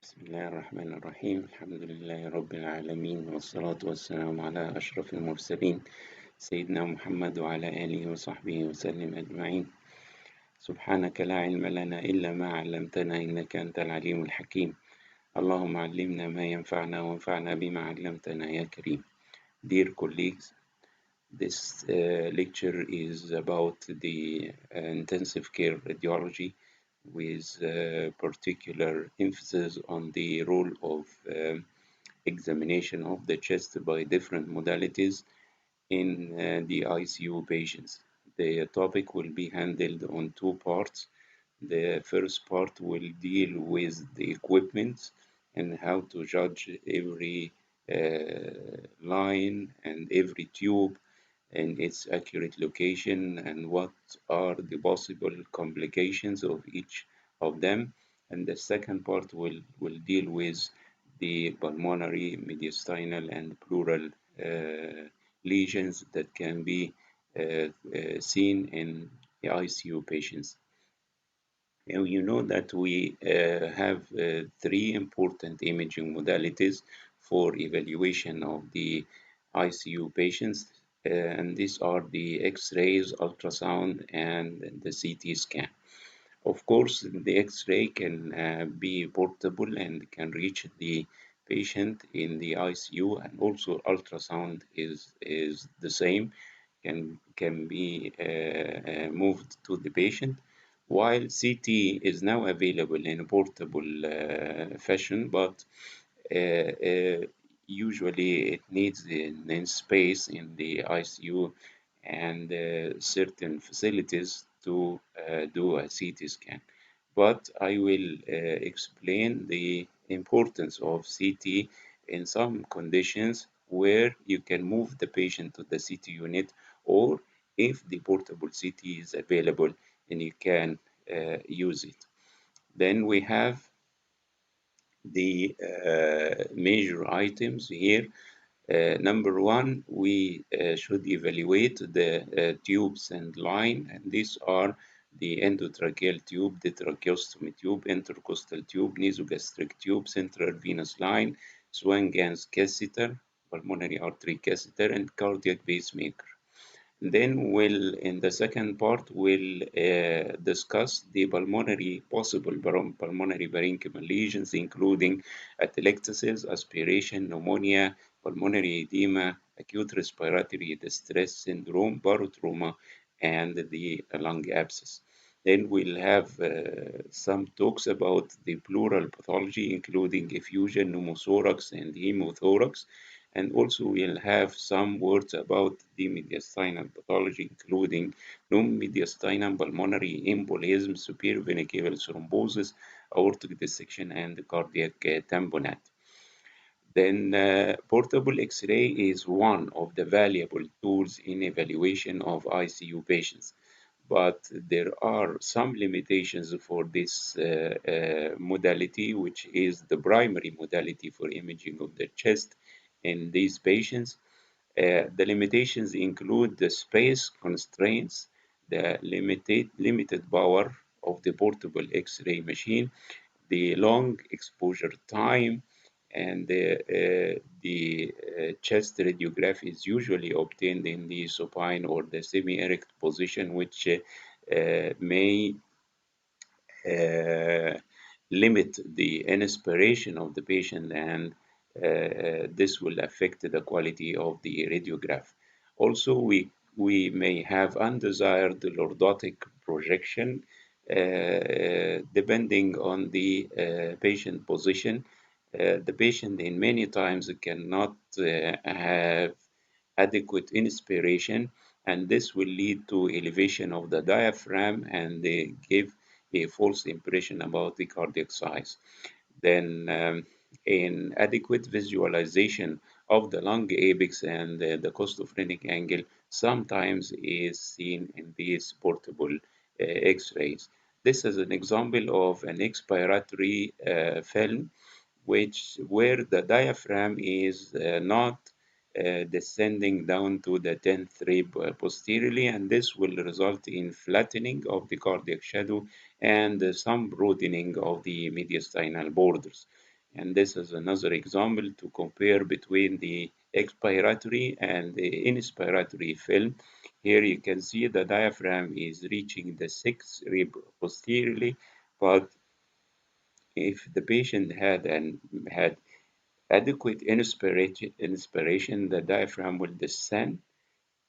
بسم الله الرحمن الرحيم. الحمد لله رب العالمين، والصلاة والسلام على أشرف المرسلين سيدنا محمد وعلى آله وصحبه وسلم أجمعين. سبحانك لا علم لنا إلا ما علمتنا إنك أنت العليم الحكيم. اللهم علمنا ما ينفعنا وانفعنا بما علمتنا يا كريم. Dear colleagues, this lecture is about the intensive care radiology with particular emphasis on the role of examination of the chest by different modalities in the ICU patients. The topic will be handled on two parts. The first part will deal with the equipment and how to judge every line and every tube and its accurate location and what are the possible complications of each of them. And the second part will deal with the pulmonary, mediastinal, and pleural lesions that can be seen in the ICU patients. And you know that we have three important imaging modalities for evaluation of the ICU patients, and these are the X-rays, ultrasound, and the CT scan. Of course, the X-ray can be portable and can reach the patient in the ICU, and also ultrasound is the same, can be moved to the patient. While CT is now available in a portable fashion, but usually it needs in space in the ICU and certain facilities to do a CT scan. But I will explain the importance of CT in some conditions where you can move the patient to the CT unit, or if the portable CT is available and you can use it. Then we have the major items here. Number one, we should evaluate the tubes and line, and these are the endotracheal tube, the tracheostomy tube, intercostal tube, nasogastric tube, central venous line, Swan-Ganz catheter, pulmonary artery catheter, and cardiac pacemaker. Then in the second part, we'll discuss the possible pulmonary parenchymal lesions, including atelectasis, aspiration, pneumonia, pulmonary edema, acute respiratory distress syndrome, barotrauma, and the lung abscess. Then we'll have some talks about the pleural pathology, including effusion, pneumothorax, and hemothorax. And also we'll have some words about the mediastinal pathology, including non-mediastinal pulmonary embolism, superior vena cava thrombosis, aortic dissection, and cardiac tamponade. Then portable X-ray is one of the valuable tools in evaluation of ICU patients. But there are some limitations for this modality, which is the primary modality for imaging of the chest in these patients. The limitations include the space constraints, the limited power of the portable X-ray machine, the long exposure time, and the chest radiograph is usually obtained in the supine or the semi-erect position, which may limit the inspiration of the patient, and this will affect the quality of the radiograph. Also, we may have undesired lordotic projection depending on the patient position. The patient in many times cannot have adequate inspiration, and this will lead to elevation of the diaphragm and give a false impression about the cardiac size. Then inadequate visualization of the lung apex and the costophrenic angle sometimes is seen in these portable X-rays. This is an example of an expiratory film where the diaphragm is not descending down to the 10th rib posteriorly, and this will result in flattening of the cardiac shadow and some broadening of the mediastinal borders. And this is another example to compare between the expiratory and the inspiratory film. Here you can see the diaphragm is reaching the sixth rib posteriorly, but if the patient had adequate inspiration, the diaphragm will descend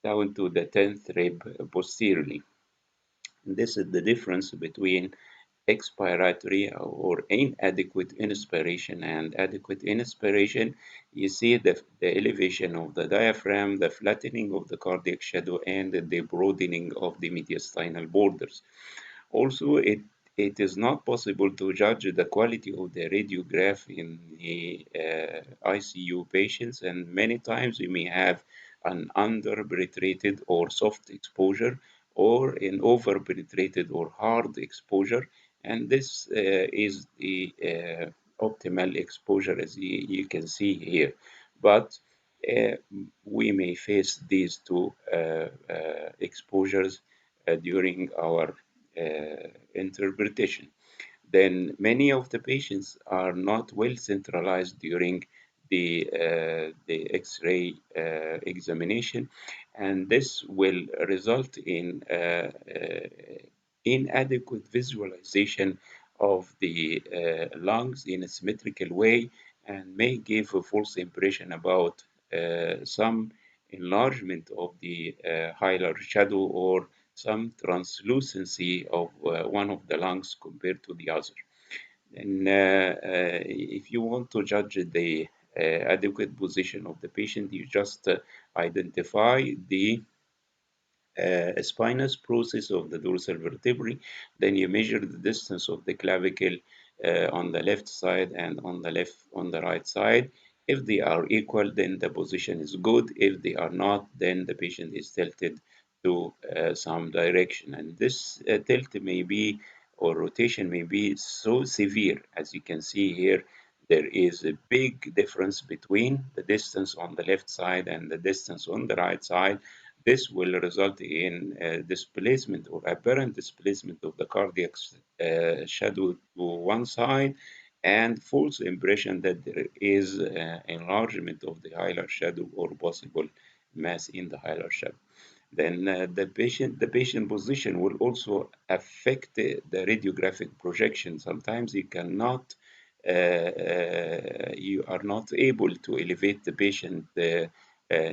down to the 10th rib posteriorly. This is the difference between expiratory or inadequate inspiration and adequate inspiration. You see the elevation of the diaphragm, the flattening of the cardiac shadow, and the broadening of the mediastinal borders. Also, it is not possible to judge the quality of the radiograph in the ICU patients, and many times we may have an under-penetrated or soft exposure or an over-penetrated or hard exposure, and this is the optimal exposure as you can see here. But uh, we may face these two exposures during our interpretation. Then many of the patients are not well centralized during the X-ray examination, and this will result in inadequate visualization of the lungs in a symmetrical way and may give a false impression about some enlargement of the hilar shadow or some translucency of one of the lungs compared to the other. And if you want to judge the adequate position of the patient, you just identify the spinous process of the dorsal vertebrae. Then you measure the distance of the clavicle on the left side and on the right side. If they are equal, then the position is good. If they are not, then the patient is tilted to some direction. And this tilt may be or rotation may be so severe, as you can see here. There is a big difference between the distance on the left side and the distance on the right side. This will result in displacement or apparent displacement of the cardiac shadow to one side and false impression that there is enlargement of the hilar shadow or possible mass in the hilar shadow. Then the patient position will also affect the radiographic projection. Sometimes you are not able to elevate the patient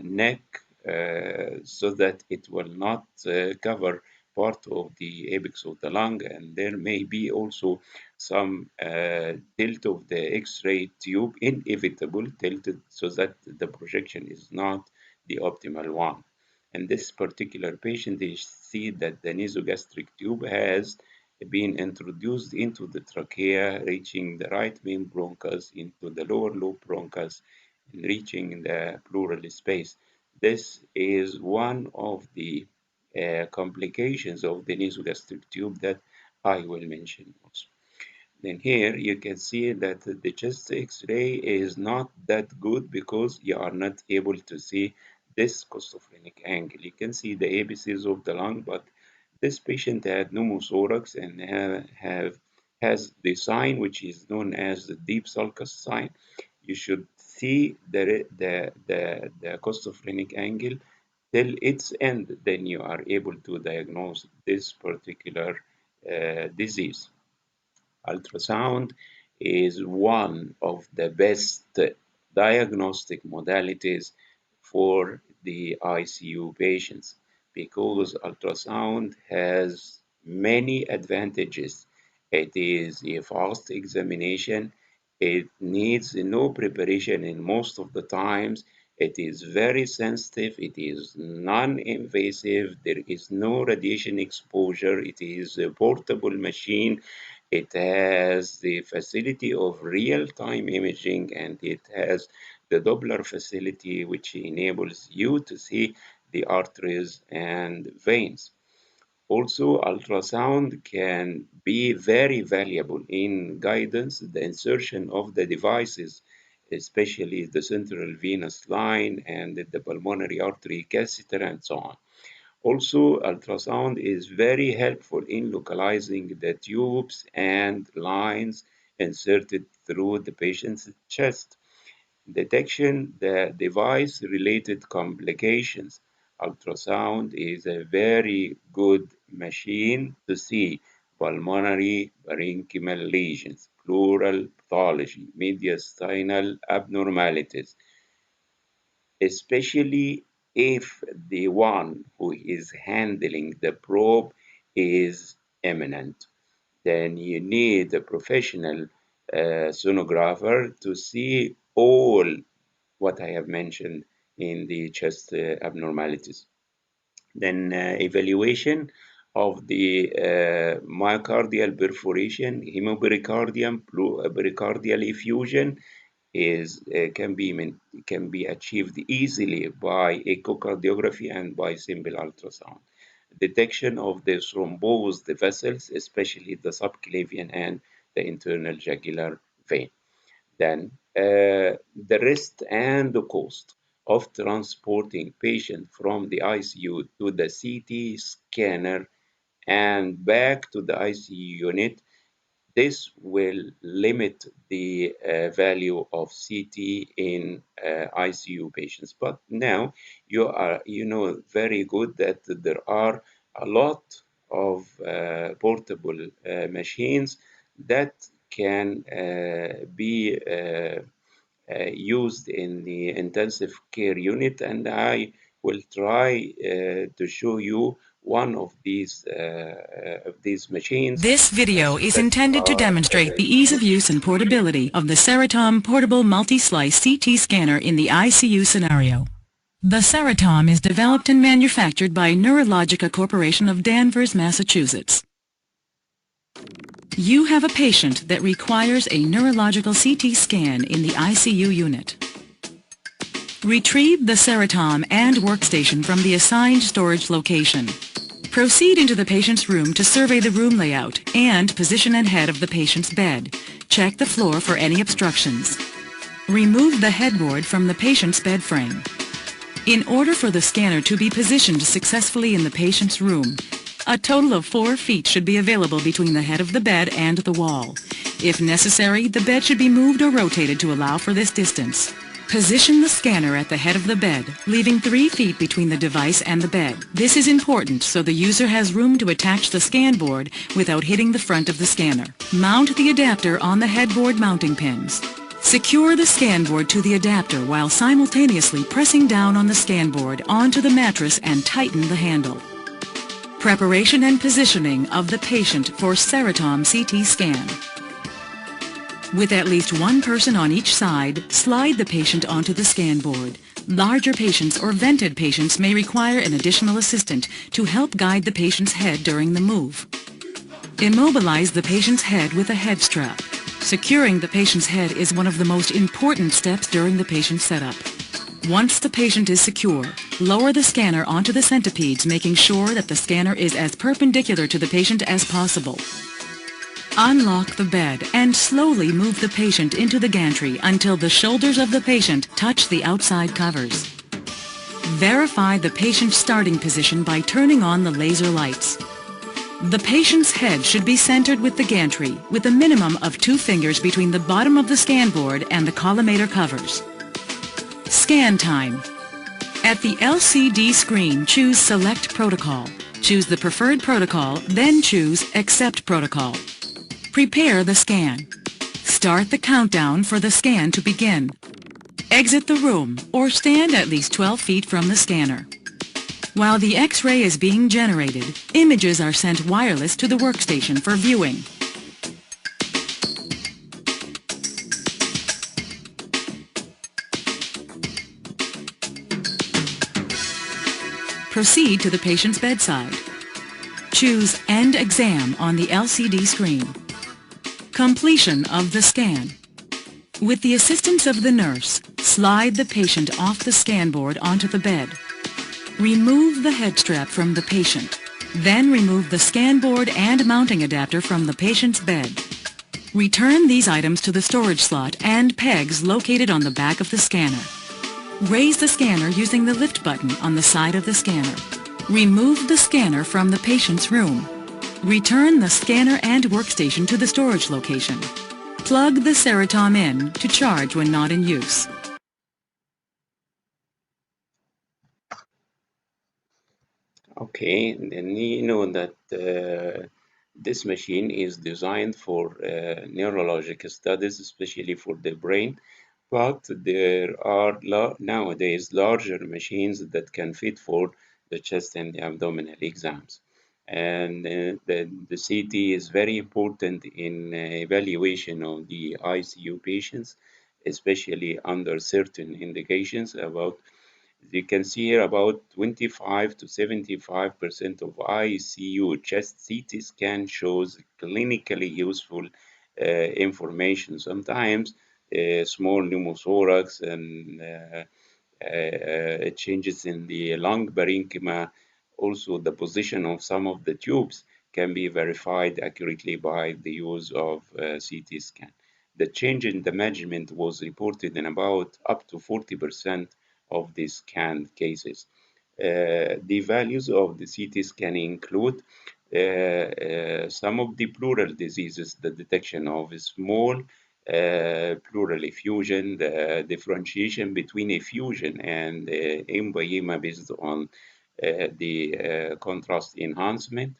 neck so that it will not cover part of the apex of the lung, and there may be also some tilt of the X-ray tube, inevitable tilted, so that the projection is not the optimal one. In this particular patient, they see that the nasogastric tube has been introduced into the trachea, reaching the right main bronchus into the lower lobe bronchus, and reaching the pleural space. This is one of the complications of the nasogastric tube that I will mention also. Then here you can see that the chest X-ray is not that good because you are not able to see this costophrenic angle. You can see the apices of the lung, but this patient had pneumothorax and has the sign which is known as the deep sulcus sign. You should see the costophrenic angle till its end, then you are able to diagnose this particular disease. Ultrasound is one of the best diagnostic modalities for the ICU patients because ultrasound has many advantages. It is a fast examination. It needs no preparation in most of the times. It is very sensitive. It is non-invasive. There is no radiation exposure. It is a portable machine. It has the facility of real-time imaging, and it has the Doppler facility, which enables you to see the arteries and veins. Also, ultrasound can be very valuable in guidance, the insertion of the devices, especially the central venous line and the pulmonary artery catheter and so on. Also, ultrasound is very helpful in localizing the tubes and lines inserted through the patient's chest. Detection the device related complications. Ultrasound is a very good machine to see pulmonary parenchymal lesions, pleural pathology, mediastinal abnormalities, especially if the one who is handling the probe is eminent. Then you need a professional sonographer to see all what I have mentioned in the chest abnormalities. Then evaluation of the myocardial perforation, hemopericardium, pericardial effusion can be achieved easily by echocardiography and by simple ultrasound. Detection of the thrombosed vessels, especially the subclavian and the internal jugular vein. Then the risk and the cost of transporting patient from the ICU to the CT scanner and back to the ICU unit. This will limit the value of CT in ICU patients. But now you know very good that there are a lot of portable machines that can be used in the intensive care unit, and I will try to show you one of these machines This video is that intended to are demonstrate the ease available. of use and portability of the Ceratom Portable Multi-Slice CT Scanner in the ICU scenario. The Ceratom is developed and manufactured by Neurologica Corporation of Danvers, Massachusetts. You have a patient that requires a neurological CT scan in the ICU unit. Retrieve the Ceratom and workstation from the assigned storage location. Proceed into the patient's room to survey the room layout and position and head of the patient's bed. Check the floor for any obstructions. Remove the headboard from the patient's bed frame. In order for the scanner to be positioned successfully in the patient's room, a total of 4 feet should be available between the head of the bed and the wall. If necessary, the bed should be moved or rotated to allow for this distance. Position the scanner at the head of the bed, leaving 3 feet between the device and the bed. This is important so the user has room to attach the scan board without hitting the front of the scanner. Mount the adapter on the headboard mounting pins. Secure the scan board to the adapter while simultaneously pressing down on the scan board onto the mattress and tighten the handle. Preparation and positioning of the patient for Ceratom CT scan. With at least one person on each side, slide the patient onto the scan board. Larger patients or vented patients may require an additional assistant to help guide the patient's head during the move. Immobilize the patient's head with a head strap. Securing the patient's head is one of the most important steps during the patient setup. Once the patient is secure, lower the scanner onto the centipedes, making sure that the scanner is as perpendicular to the patient as possible. Unlock the bed and slowly move the patient into the gantry until the shoulders of the patient touch the outside covers. Verify the patient's starting position by turning on the laser lights. The patient's head should be centered with the gantry, with a minimum of 2 fingers between the bottom of the scan board and the collimator covers. Scan time. At the LCD screen, choose Select Protocol. Choose the preferred protocol, then choose Accept Protocol. Prepare the scan. Start the countdown for the scan to begin. Exit the room or stand at least 12 feet from the scanner. While the X-ray is being generated, images are sent wireless to the workstation for viewing. Proceed to the patient's bedside. Choose End Exam on the LCD screen. Completion of the scan. With the assistance of the nurse, slide the patient off the scan board onto the bed. Remove the head strap from the patient. Then remove the scan board and mounting adapter from the patient's bed. Return these items to the storage slot and pegs located on the back of the scanner. Raise the scanner using the lift button on the side of the scanner. Remove the scanner from the patient's room. Return the scanner and workstation to the storage location. Plug the Ceratom in to charge when not in use. Okay, then you know that this machine is designed for neurological studies, especially for the brain, but there are nowadays larger machines that can fit for the chest and the abdominal exams. And the CT is very important in evaluation of the ICU patients, especially under certain indications about you can see here about 25 to 75% of ICU chest CT scan shows clinically useful information. Sometimes small pneumothorax and changes in the lung parenchyma. Also, the position of some of the tubes can be verified accurately by the use of CT scan. The change in the measurement was reported in about up to 40% of the scanned cases. The values of the CT scan include some of the pleural diseases, the detection of a small pleural effusion, the differentiation between effusion and emphysema based on the contrast enhancement.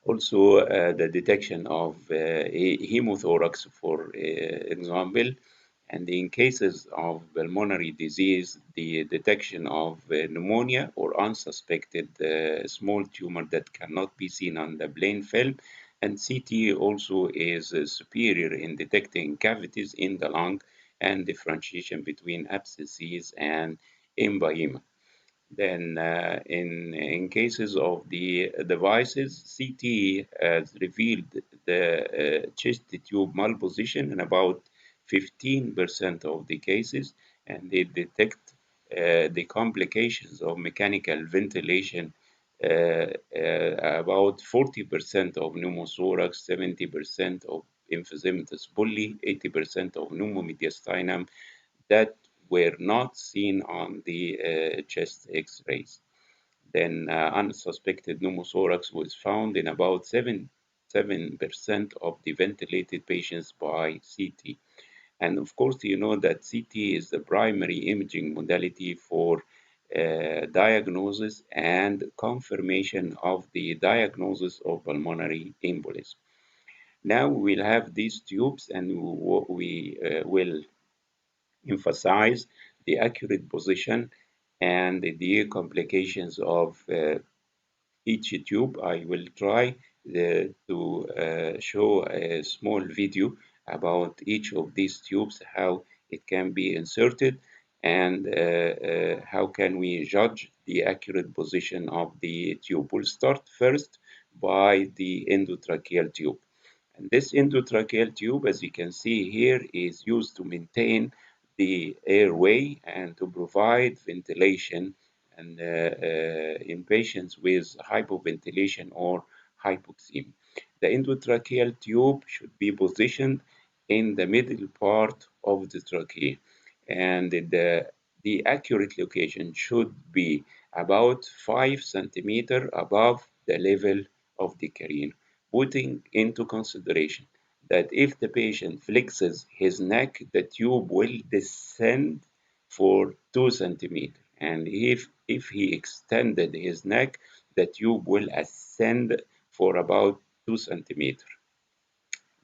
Also, the detection of hemothorax, for example, and in cases of pulmonary disease, the detection of pneumonia or unsuspected small tumor that cannot be seen on the plain film. And CT also is superior in detecting cavities in the lung and differentiation between abscesses and emphysema. Then, in cases of the devices, CT has revealed the chest tube malposition in about 15% of the cases, and they detect the complications of mechanical ventilation about 40% of pneumothorax, 70% of emphysematous bully, 80% of pneumomediastinum that were not seen on the chest x-rays. Then unsuspected pneumothorax was found in about 7% of the ventilated patients by CT. And of course, you know that CT is the primary imaging modality for diagnosis and confirmation of the diagnosis of pulmonary embolism. Now we'll have these tubes and we will emphasize the accurate position and the complications of each tube. I will try to show a small video about each of these tubes, how it can be inserted, and how can we judge the accurate position of the tube. We'll start first by the endotracheal tube. And this endotracheal tube, as you can see here, is used to maintain the airway and to provide ventilation and in patients with hypoventilation or hypoxemia. The endotracheal tube should be positioned in the middle part of the trachea, and the accurate location should be about 5 centimeters above the level of the carina, putting into consideration that if the patient flexes his neck, the tube will descend for 2 centimeters. And if he extended his neck, the tube will ascend for about 2 centimeters.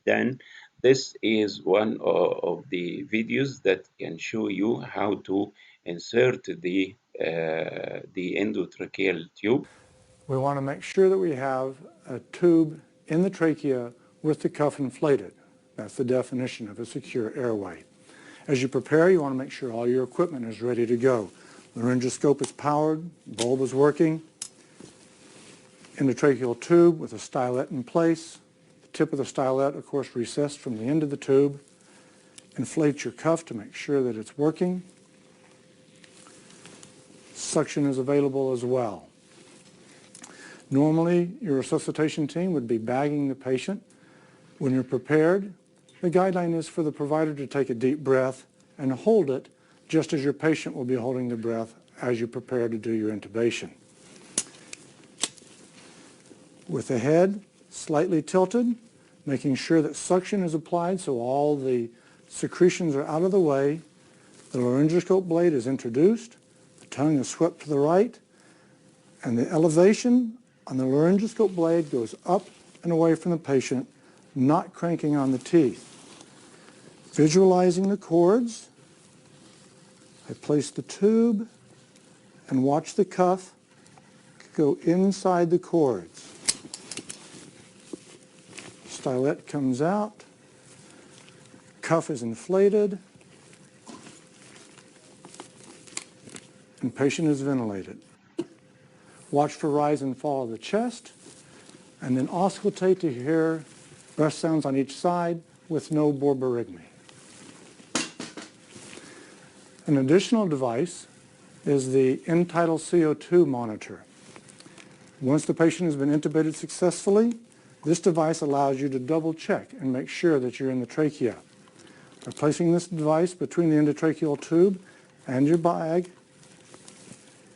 Then this is one of the videos that can show you how to insert the endotracheal tube. We want to make sure that we have a tube in the trachea with the cuff inflated. That's the definition of a secure airway. As you prepare, you want to make sure all your equipment is ready to go. Laryngoscope is powered, bulb is working, endotracheal tube with a stylet in place. The tip of the stylet, of course, recessed from the end of the tube. Inflate your cuff to make sure that it's working. Suction is available as well. Normally, your resuscitation team would be bagging the patient. When you're prepared, the guideline is for the provider to take a deep breath and hold it just as your patient will be holding the breath as you prepare to do your intubation. With the head slightly tilted, making sure that suction is applied so all the secretions are out of the way. The laryngoscope blade is introduced, the tongue is swept to the right, and the elevation on the laryngoscope blade goes up and away from the patient, not cranking on the teeth. Visualizing the cords, I place the tube and watch the cuff go inside the cords. Stylet comes out, cuff is inflated, and patient is ventilated. Watch for rise and fall of the chest, and then auscultate to hear breath sounds on each side with no borborygmi. An additional device is the end-tidal CO2 monitor. Once the patient has been intubated successfully, this device allows you to double check and make sure that you're in the trachea. By placing this device between the endotracheal tube and your bag,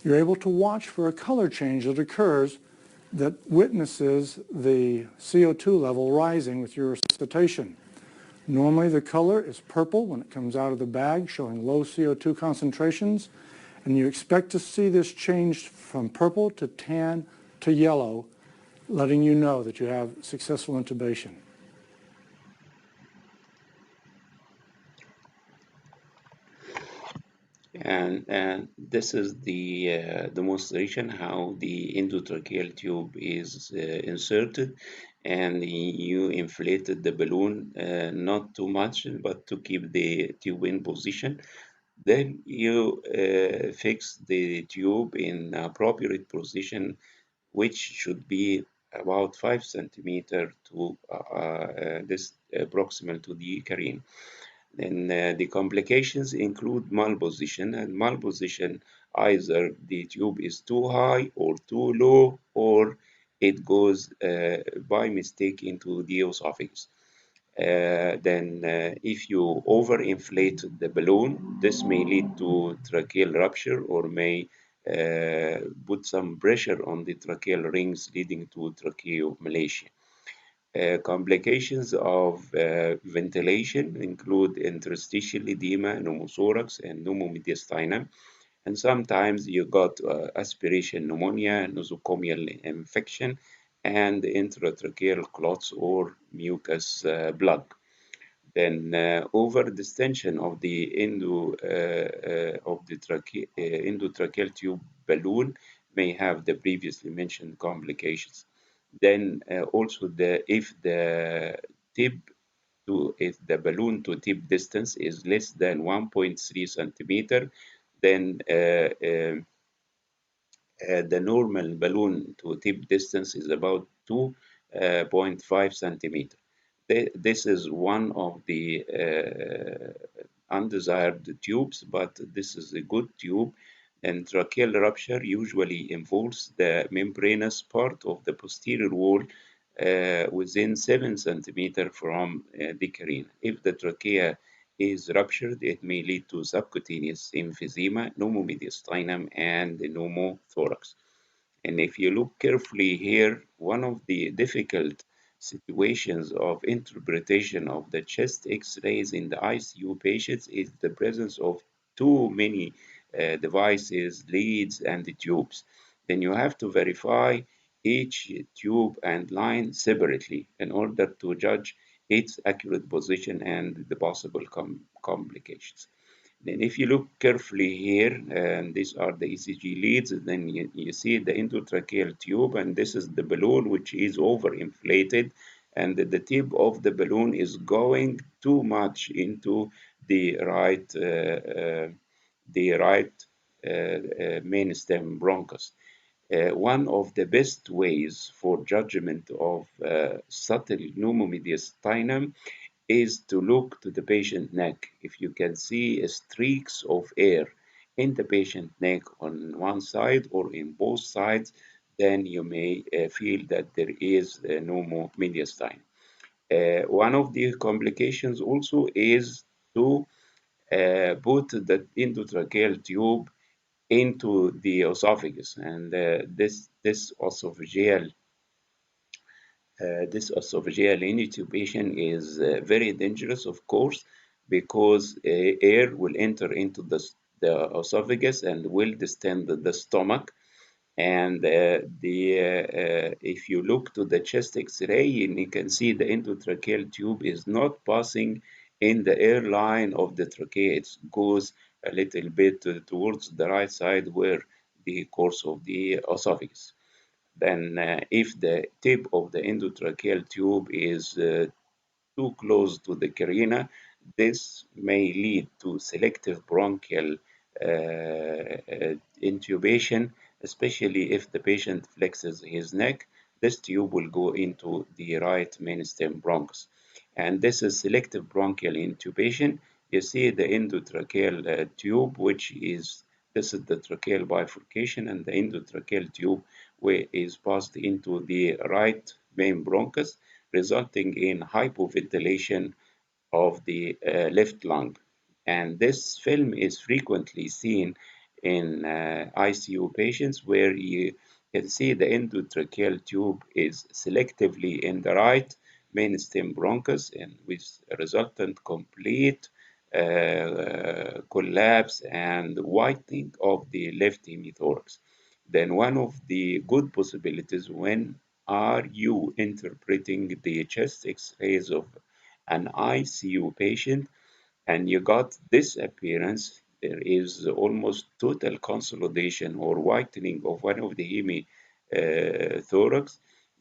you're able to watch for a color change that occurs that witnesses the CO2 level rising with your resuscitation. Normally the color is purple when it comes out of the bag, showing low CO2 concentrations, and you expect to see this change from purple to tan to yellow, letting you know that you have successful intubation. And this is the demonstration how the endotracheal tube is inserted, and you inflated the balloon not too much, but to keep the tube in position. Then you fix the tube in appropriate position, which should be about 5 centimeter to this proximal to the carine. Then the complications include malposition, and malposition, either the tube is too high or too low, or it goes by mistake into the esophagus. Then if you overinflate the balloon, this may lead to tracheal rupture or may put some pressure on the tracheal rings, leading to tracheomalacia. Complications of ventilation include interstitial edema, pneumothorax, and pneumomediastinum. And sometimes you got aspiration pneumonia, nosocomial infection, and intratracheal clots or mucus plug. Then overdistension of the endotracheal tube balloon may have the previously mentioned complications. Then also if the balloon to tip distance is less than 1.3 centimeter, then the normal balloon to tip distance is about 2.5 centimeter. This is one of the undesired tubes, but this is a good tube. And tracheal rupture usually involves the membranous part of the posterior wall within 7 centimeter from the carine. If the trachea is ruptured, it may lead to subcutaneous emphysema, pneumomediastinum, and pneumothorax. And if you look carefully here, one of the difficult situations of interpretation of the chest X-rays in the ICU patients is the presence of too many devices, leads, and the tubes. Then you have to verify each tube and line separately in order to judge its accurate position and the possible complications. Then if you look carefully here, and these are the ECG leads, then you see the endotracheal tube, and this is the balloon which is overinflated, and the tip of the balloon is going too much into the right main stem bronchus. One of the best ways for judgment of subtle pneumomediastinum is to look to the patient neck. If you can see streaks of air in the patient neck on one side or in both sides, then you may feel that there is pneumomediastinum. One of the complications also is to put the endotracheal tube into the esophagus, and this esophageal This esophageal intubation is very dangerous, of course, because air will enter into the esophagus and will distend the stomach. And if you look to the chest X-ray, you can see the endotracheal tube is not passing in the airline of the trachea. It goes a little bit towards the right side where the course of the esophagus. Then, if the tip of the endotracheal tube is too close to the carina, this may lead to selective bronchial intubation, especially if the patient flexes his neck. This tube will go into the right mainstem bronchus. And this is selective bronchial intubation. You see the endotracheal tube, which is this is the tracheal bifurcation, and the endotracheal tube is passed into the right main bronchus, resulting in hypoventilation of the left lung. And this film is frequently seen in ICU patients where you can see the endotracheal tube is selectively in the right mainstem bronchus and with resultant complete collapse and whitening of the left hemithorax. Then one of the good possibilities when are you interpreting the chest x-rays of an ICU patient and you got this appearance, there is almost total consolidation or whitening of one of the hemithorax,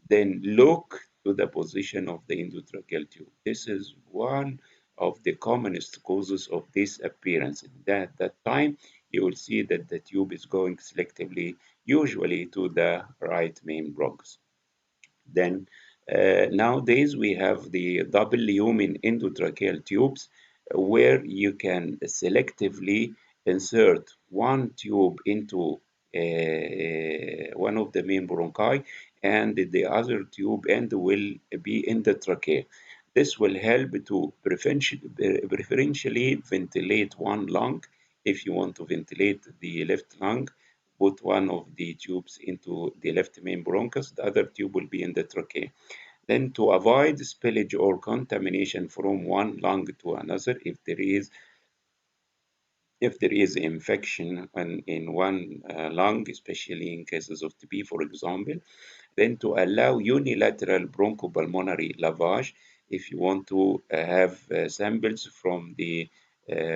then look to the position of the endotracheal tube. This is one of the commonest causes of this appearance. At that time, you will see that the tube is going selectively, usually to the right main bronchus. Then nowadays we have the double lumen endotracheal tubes where you can selectively insert one tube into one of the main bronchi and the other tube end will be in the trachea. This will help to preferentially ventilate one lung. If you want to ventilate the left lung, put one of the tubes into the left main bronchus, the other tube will be in the trachea. Then to avoid spillage or contamination from one lung to another, if there is infection in one lung, especially in cases of TB, for example, then to allow unilateral bronchopulmonary lavage if you want to have samples from the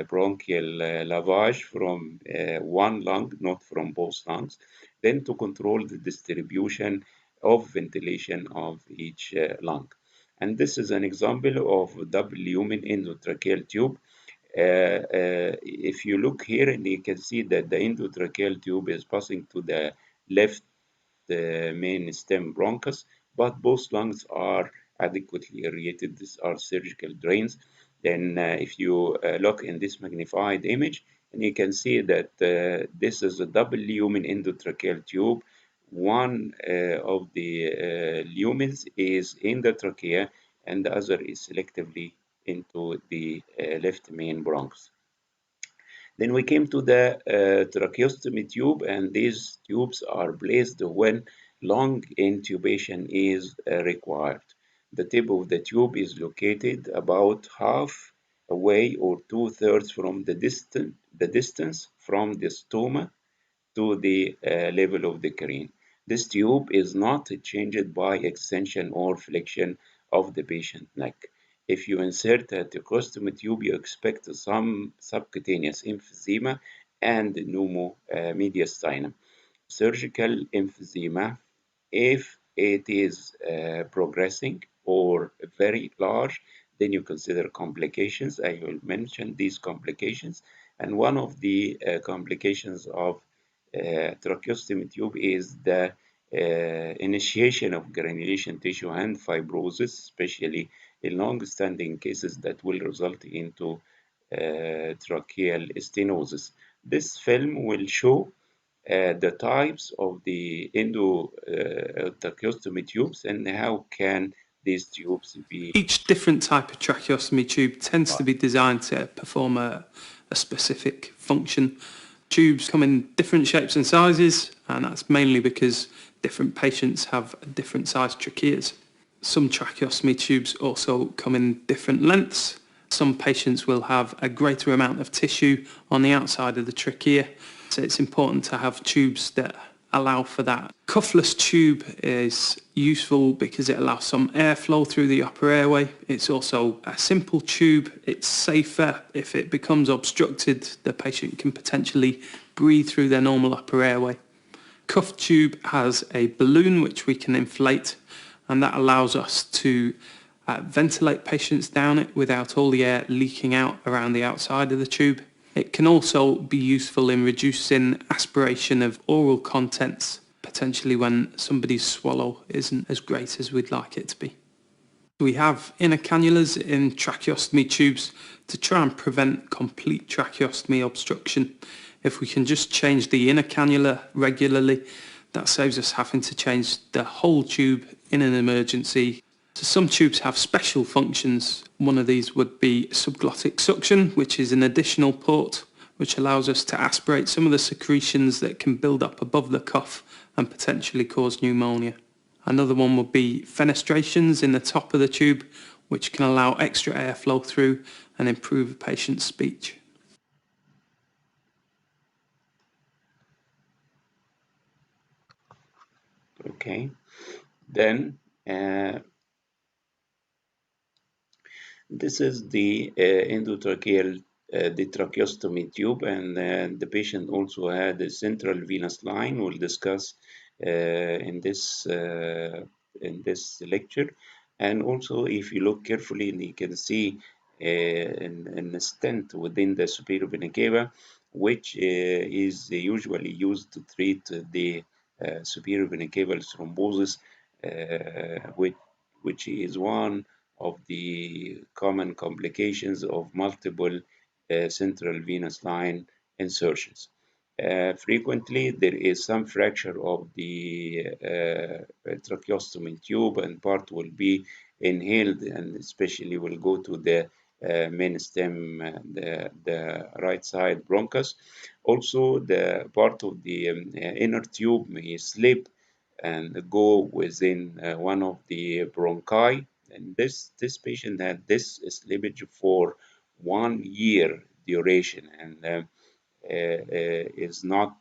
bronchial lavage from one lung, not from both lungs, then to control the distribution of ventilation of each lung. And this is an example of double lumen endotracheal tube. If you look here, and you can see that the endotracheal tube is passing to the left main stem bronchus, but both lungs are adequately aerated. These are surgical drains. Then if you look in this magnified image, and you can see that this is a double lumen endotracheal tube. One of the lumens is in the trachea and the other is selectively into the left main bronchus. Then we came to the tracheostomy tube, and these tubes are placed when long intubation is required. The tip of the tube is located about half away or two-thirds from the distance from the stoma to the level of the crane. This tube is not changed by extension or flexion of the patient neck. If you insert a tracheostomy tube, you expect some subcutaneous emphysema and pneumomediastinum. Surgical emphysema, if it is progressing or very large, then you consider complications. I will mention these complications. And one of the complications of tracheostomy tube is the initiation of granulation tissue and fibrosis, especially in long-standing cases that will result into tracheal stenosis. This film will show the types of the endotracheostomy tubes and how can these tubes be. Each different type of tracheostomy tube tends to be designed to perform a specific function. Tubes come in different shapes and sizes, and that's mainly because different patients have different sized tracheas. Some tracheostomy tubes also come in different lengths. Some patients will have a greater amount of tissue on the outside of the trachea, so it's important to have tubes that allow for that. Cuffless tube is useful because it allows some airflow through the upper airway. It's also a simple tube. It's safer. If it becomes obstructed, the patient can potentially breathe through their normal upper airway. Cuff tube has a balloon which we can inflate, and that allows us to ventilate patients down it without all the air leaking out around the outside of the tube. It can also be useful in reducing aspiration of oral contents, potentially when somebody's swallow isn't as great as we'd like it to be. We have inner cannulas in tracheostomy tubes to try and prevent complete tracheostomy obstruction. If we can just change the inner cannula regularly, that saves us having to change the whole tube in an emergency. So some tubes have special functions. One of these would be subglottic suction, which is an additional port which allows us to aspirate some of the secretions that can build up above the cuff and potentially cause pneumonia. Another one would be fenestrations in the top of the tube, which can allow extra airflow through and improve a patient's speech. Okay, then this is the endotracheal the tracheostomy tube, and the patient also had a central venous line. We'll discuss in this lecture. And also, if you look carefully, you can see a stent within the superior vena cava, which is usually used to treat the superior vena caval thrombosis, which is one of the common complications of multiple central venous line insertions. Frequently, there is some fracture of the tracheostomy tube, and part will be inhaled, and especially will go to the main stem, the right side bronchus. Also, the part of the inner tube may slip and go within one of the bronchi. And this patient had this slippage for 1 year duration, and is not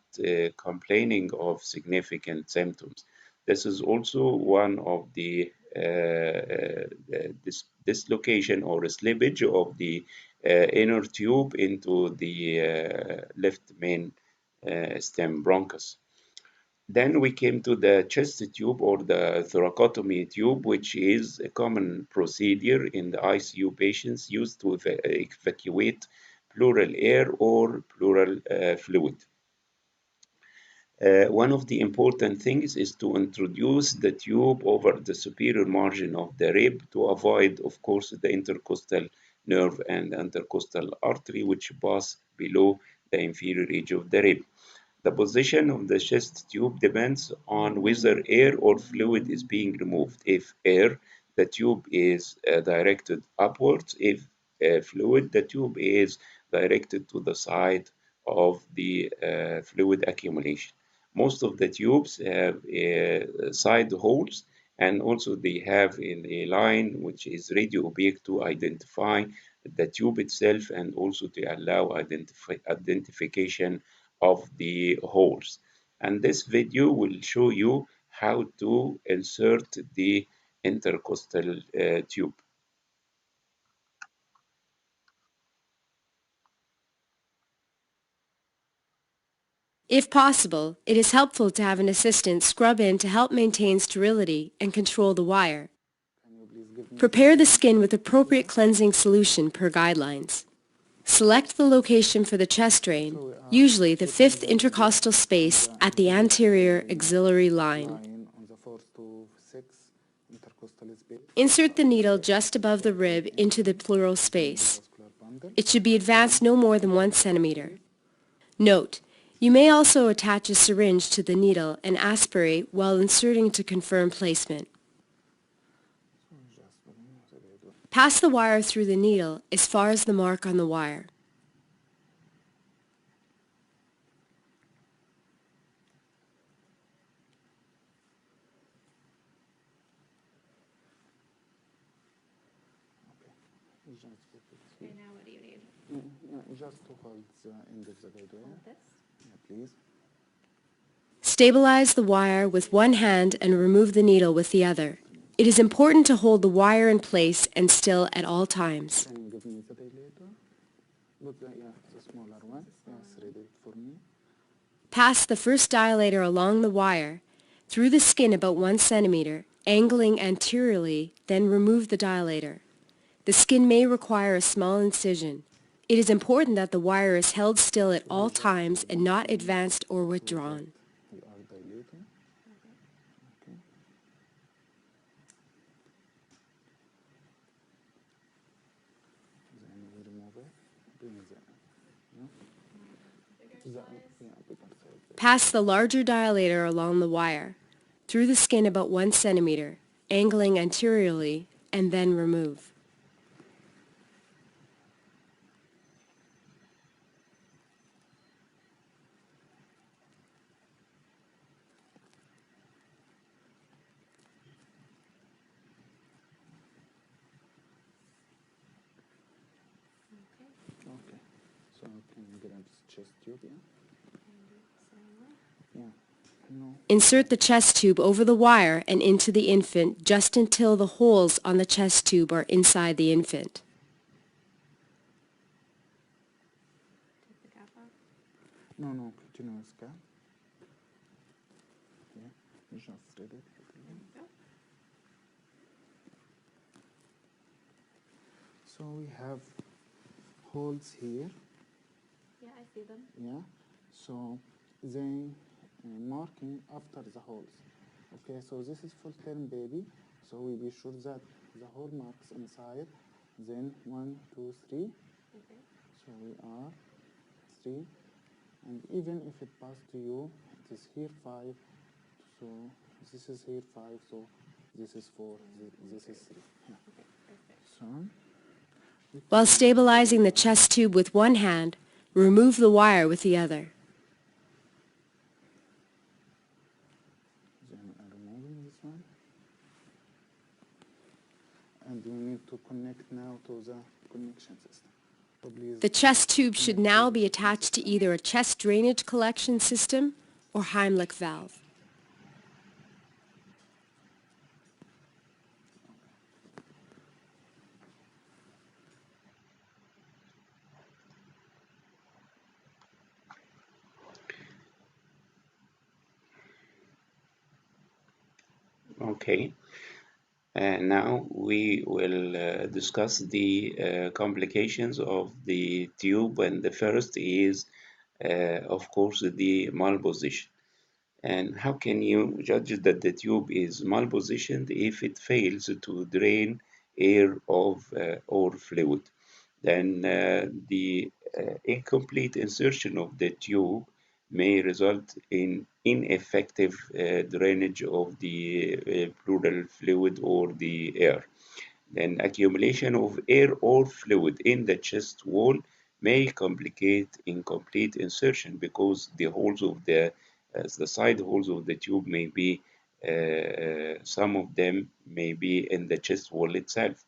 complaining of significant symptoms. This is also one of the dislocation or slippage of the inner tube into the left main stem bronchus. Then we came to the chest tube or the thoracotomy tube, which is a common procedure in the ICU patients used to evacuate pleural air or pleural fluid. One of the important things is to introduce the tube over the superior margin of the rib to avoid, of course, the intercostal nerve and intercostal artery, which pass below the inferior edge of the rib. The position of the chest tube depends on whether air or fluid is being removed. If air, the tube is directed upwards. If fluid, the tube is directed to the side of the fluid accumulation. Most of the tubes have side holes, and also they have a line which is radio opaque to identify the tube itself and also to allow identification of the holes. And this video will show you how to insert the intercostal tube. If possible, it is helpful to have an assistant scrub in to help maintain sterility and control the wire. Prepare the skin with appropriate cleansing solution per guidelines. Select the location for the chest drain, usually the 5th intercostal space at the anterior axillary line. Insert the needle just above the rib into the pleural space. It should be advanced no more than 1 centimeter. Note, you may also attach a syringe to the needle and aspirate while inserting to confirm placement. Pass the wire through the needle as far as the mark on the wire. Just to hold the end of the guide wire. Yeah, please. Stabilize the wire with one hand and remove the needle with the other. It is important to hold the wire in place and still at all times. Can you give me the dilator? Look, yeah, the smaller one. Yes, ready for me. Pass the first dilator along the wire, through the skin about 1 centimeter, angling anteriorly, then remove the dilator. The skin may require a small incision. It is important that the wire is held still at all times and not advanced or withdrawn. We are dilating. Okay. Then we remove it. Bring the, yeah, bigger size. Pass the larger dilator along the wire, through the skin about 1 centimeter, angling anteriorly, and then remove. Okay. So can you grab the chest tube, yeah? Yeah. No. Insert the chest tube over the wire and into the infant just until the holes on the chest tube are inside the infant. No, continue scan. Yeah, you just read it. So we have holes here. Yeah, I see them. Yeah, so they marking after the holes. Okay, so this is full term baby, so we be sure that the hole marks inside, then 1, 2, 3. Okay. So we are 3, and even if it passed to you, it is here 5, so this is here 5, so this is 4, this is 3. Yeah. Okay, perfect. So While stabilizing the chest tube with one hand, remove the wire with the other. then I'm removing this one. And we need to connect now to the connection system. So please The chest tube should now be attached to either a chest drainage collection system or Heimlich valve. Okay. Now we will discuss the complications of the tube, and the first is, of course, the malposition. And how can you judge that the tube is malpositioned if it fails to drain air or fluid? Then the incomplete insertion of the tube may result in ineffective drainage of the pleural fluid or the air. Then accumulation of air or fluid in the chest wall may complicate incomplete insertion because the side holes of the tube may be some of them may be in the chest wall itself.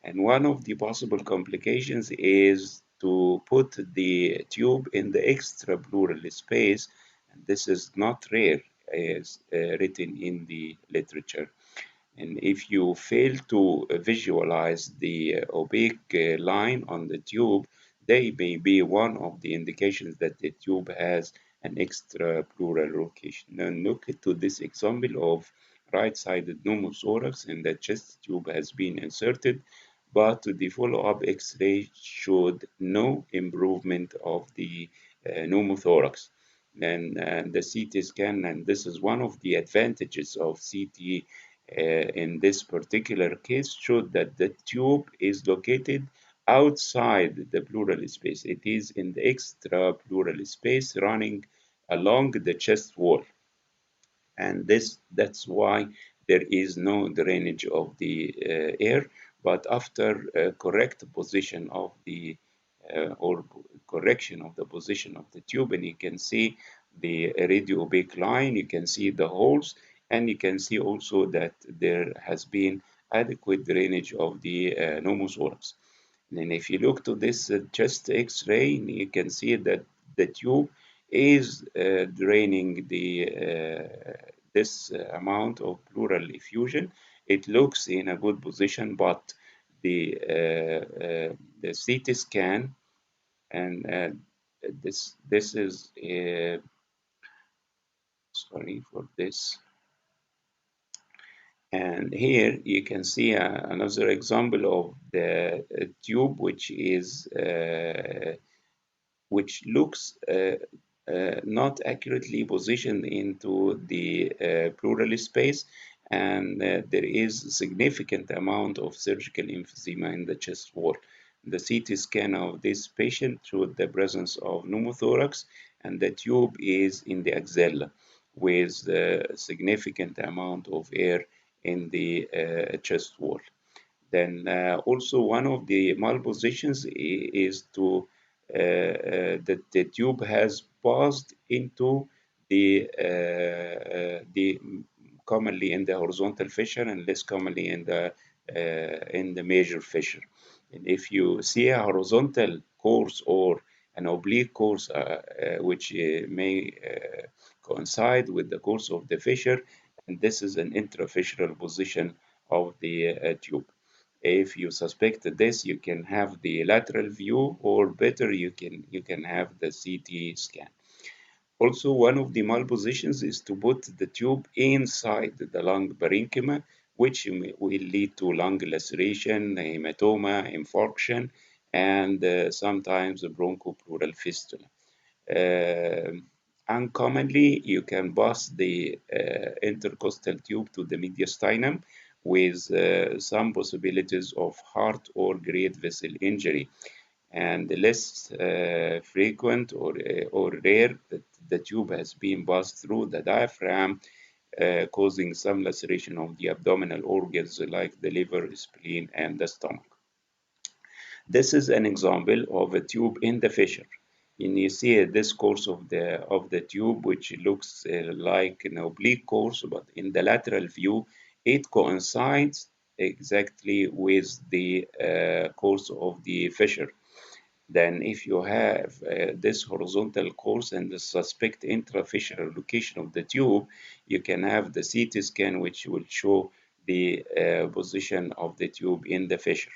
And one of the possible complications is to put the tube in the extrapleural space, and this is not rare as written in the literature. And if you fail to visualize the opaque line on the tube, they may be one of the indications that the tube has an extrapleural location. Now look to this example of right-sided pneumothorax, and the chest tube has been inserted, but the follow-up X-ray showed no improvement of the pneumothorax. And the CT scan, and this is one of the advantages of CT in this particular case, showed that the tube is located outside the pleural space. It is in the extrapleural space running along the chest wall, and that's why there is no drainage of the air. But after correct position of the or correction of the position of the tube, and you can see the radio opaque line, you can see the holes, and you can see also that there has been adequate drainage of the pneumothorax. And if you look to this chest X-ray, you can see that the tube is draining this amount of pleural effusion. It looks in a good position, but the CT scan and this is sorry for this. And here you can see another example of the tube which looks not accurately positioned into the pleural space, and there is significant amount of surgical emphysema in the chest wall. The CT scan of this patient showed the presence of pneumothorax, and the tube is in the axilla with a significant amount of air in the chest wall. Then also one of the malpositions is to that the tube has passed into the commonly in the horizontal fissure and less commonly in the major fissure. And if you see a horizontal course or an oblique course which may coincide with the course of the fissure, and this is an intrafissural position of the tube. If you suspect this, you can have the lateral view, or better, you can have the CT scan. Also, one of the malpositions is to put the tube inside the lung parenchyma, which will lead to lung laceration, hematoma, infarction, and sometimes a bronchopleural fistula. Uncommonly, you can pass the intercostal tube to the mediastinum with some possibilities of heart or great vessel injury, and less frequent or rare that the tube has been passed through the diaphragm, causing some laceration of the abdominal organs like the liver, spleen, and the stomach. This is an example of a tube in the fissure. And you see this course of the tube, which looks like an oblique course, but in the lateral view, it coincides exactly with the course of the fissure. Then if you have this horizontal course and the suspect intrafissural location of the tube, you can have the CT scan, which will show the position of the tube in the fissure.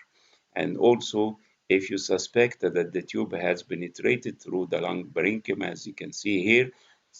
And also, if you suspect that the tube has penetrated through the lung parenchyma, as you can see here,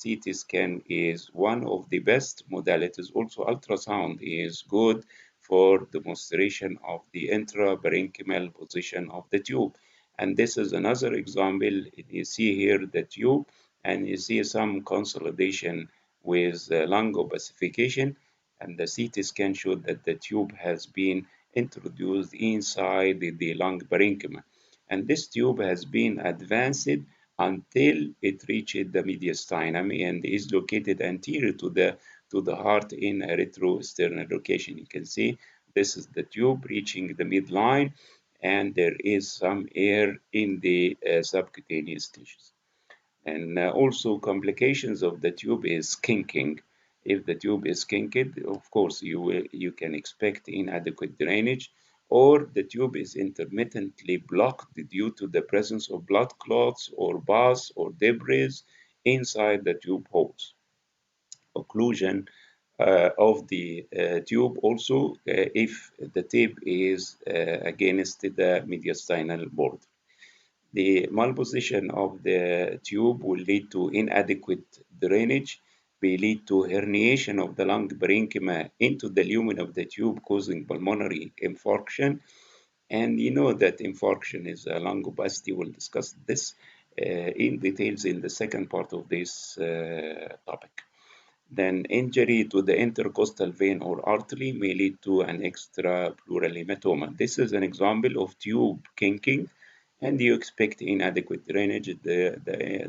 CT scan is one of the best modalities. Also, ultrasound is good for demonstration of the intraparenchymal position of the tube. And this is another example. You see here the tube, and you see some consolidation with lung opacification, and the CT scan showed that the tube has been introduced inside the lung parenchyma. And this tube has been advanced until it reaches the mediastinum and is located anterior to the heart in a retrosternal location. You can see this is the tube reaching the midline, and there is some air in the subcutaneous tissues. And also complications of the tube is kinking. If the tube is kinked, of course, you can expect inadequate drainage, or the tube is intermittently blocked due to the presence of blood clots or pus or debris inside the tube holes. Occlusion of the tube also if the tip is against the mediastinal border. The malposition of the tube will lead to inadequate drainage, may lead to herniation of the lung parenchyma into the lumen of the tube, causing pulmonary infarction. And you know that infarction is a lung opacity. We'll discuss this in details in the second part of this topic. Then injury to the intercostal vein or artery may lead to an extra pleural hematoma. This is an example of tube kinking, and you expect inadequate drainage. The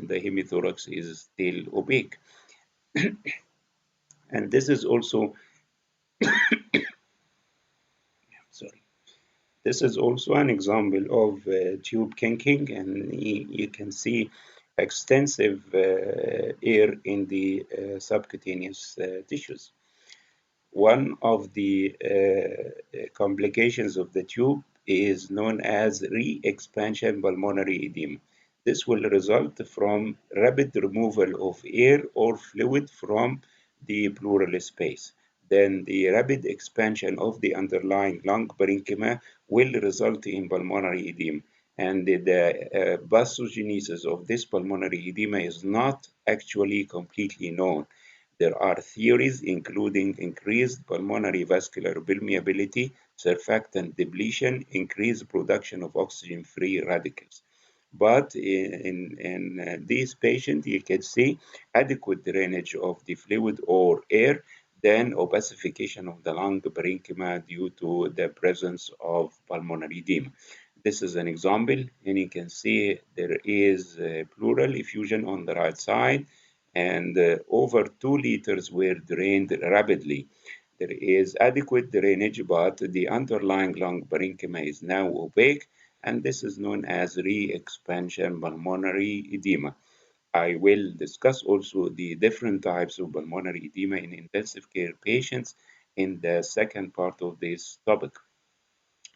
hemithorax is still opaque. And this is also, sorry, this is also an example of tube kinking, and you can see extensive air in the subcutaneous tissues. One of the complications of the tube is known as re-expansion pulmonary edema. This will result from rapid removal of air or fluid from the pleural space. Then the rapid expansion of the underlying lung parenchyma will result in pulmonary edema. And the pathogenesis of this pulmonary edema is not actually completely known. There are theories including increased pulmonary vascular permeability, surfactant depletion, increased production of oxygen-free radicals. But in these patients, you can see adequate drainage of the fluid or air, then opacification of the lung parenchyma due to the presence of pulmonary edema. This is an example, and you can see there is pleural effusion on the right side, and over 2 liters were drained rapidly. There is adequate drainage, but the underlying lung parenchyma is now opaque, and this is known as re-expansion pulmonary edema. I will discuss also the different types of pulmonary edema in intensive care patients in the second part of this topic.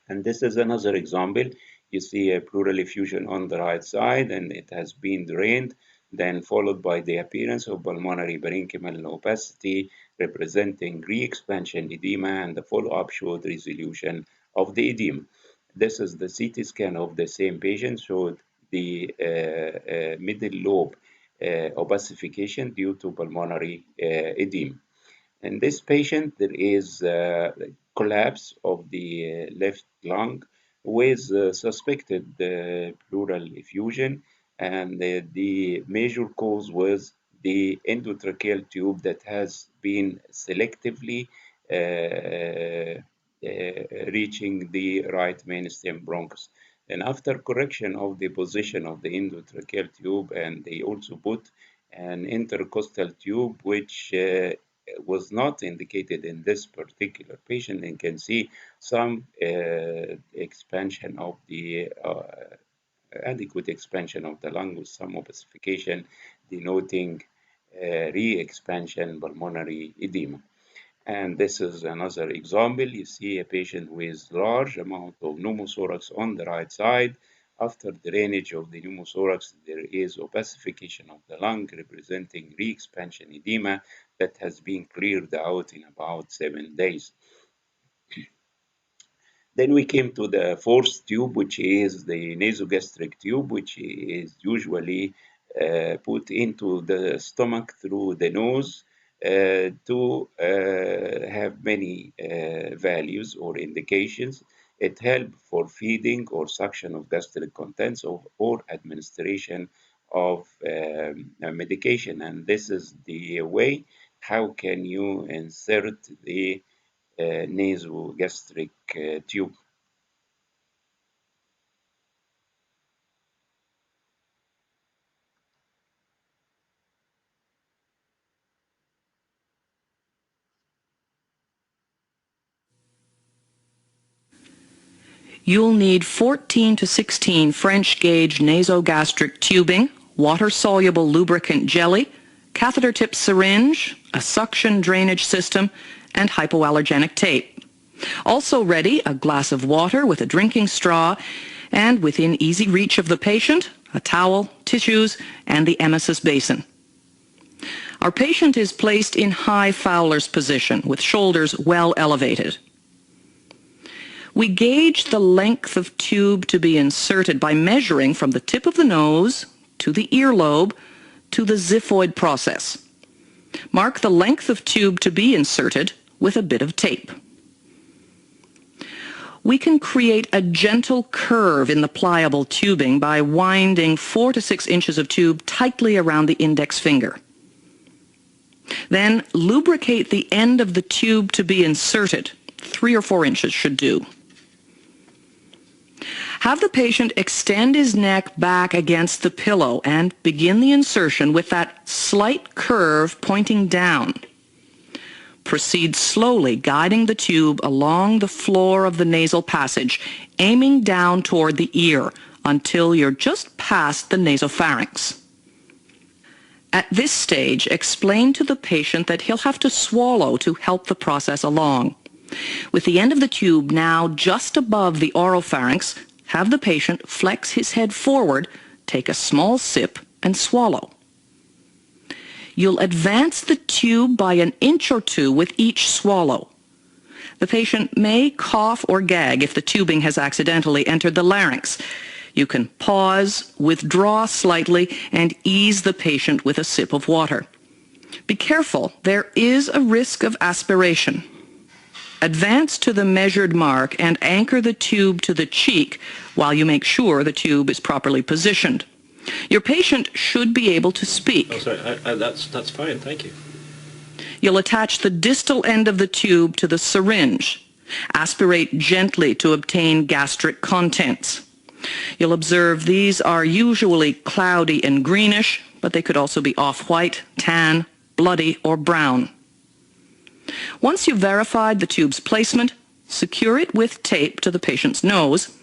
And this is another example. You see a pleural effusion on the right side, and it has been drained, then followed by the appearance of pulmonary parenchymal opacity representing re-expansion edema, and the follow-up showed resolution of the edema. This is the CT scan of the same patient, showed the middle lobe opacification due to pulmonary edema. In this patient, there is collapse of the left lung with suspected pleural effusion, and the major cause was the endotracheal tube that has been selectively reaching the right mainstem bronchus. And after correction of the position of the endotracheal tube, and they also put an intercostal tube, which was not indicated in this particular patient, and can see some expansion of the adequate expansion of the lung with some opacification, denoting re-expansion pulmonary edema. And this is another example. You see a patient with large amount of pneumothorax on the right side. After drainage of the pneumothorax, there is opacification of the lung representing re-expansion edema that has been cleared out in about 7 days. Then we came to the fourth tube, which is the nasogastric tube, which is usually put into the stomach through the nose to have many values or indications. It helps for feeding or suction of gastric contents or administration of medication. And this is the way how can you insert the nasogastric tube. You'll need 14 to 16 French gauge nasogastric tubing, water-soluble lubricant jelly, catheter-tip syringe, a suction drainage system, and hypoallergenic tape. Also ready, a glass of water with a drinking straw, and within easy reach of the patient, a towel, tissues, and the emesis basin. Our patient is placed in high Fowler's position with shoulders well elevated. We gauge the length of tube to be inserted by measuring from the tip of the nose to the earlobe to the xiphoid process. Mark the length of tube to be inserted with a bit of tape. We can create a gentle curve in the pliable tubing by winding 4 to 6 inches of tube tightly around the index finger. Then lubricate the end of the tube to be inserted. 3 or 4 inches should do. Have the patient extend his neck back against the pillow and begin the insertion with that slight curve pointing down. Proceed slowly, guiding the tube along the floor of the nasal passage, aiming down toward the ear until you're just past the nasopharynx. At this stage, explain to the patient that he'll have to swallow to help the process along. With the end of the tube now just above the oropharynx, have the patient flex his head forward, take a small sip, and swallow. You'll advance the tube by an inch or two with each swallow. The patient may cough or gag if the tubing has accidentally entered the larynx. You can pause, withdraw slightly, and ease the patient with a sip of water. Be careful, there is a risk of aspiration. Advance to the measured mark and anchor the tube to the cheek while you make sure the tube is properly positioned. Your patient should be able to speak. Oh, sorry, that's fine, thank you. You'll attach the distal end of the tube to the syringe. Aspirate gently to obtain gastric contents. You'll observe these are usually cloudy and greenish, but they could also be off-white, tan, bloody, or brown. Once you've verified the tube's placement, secure it with tape to the patient's nose.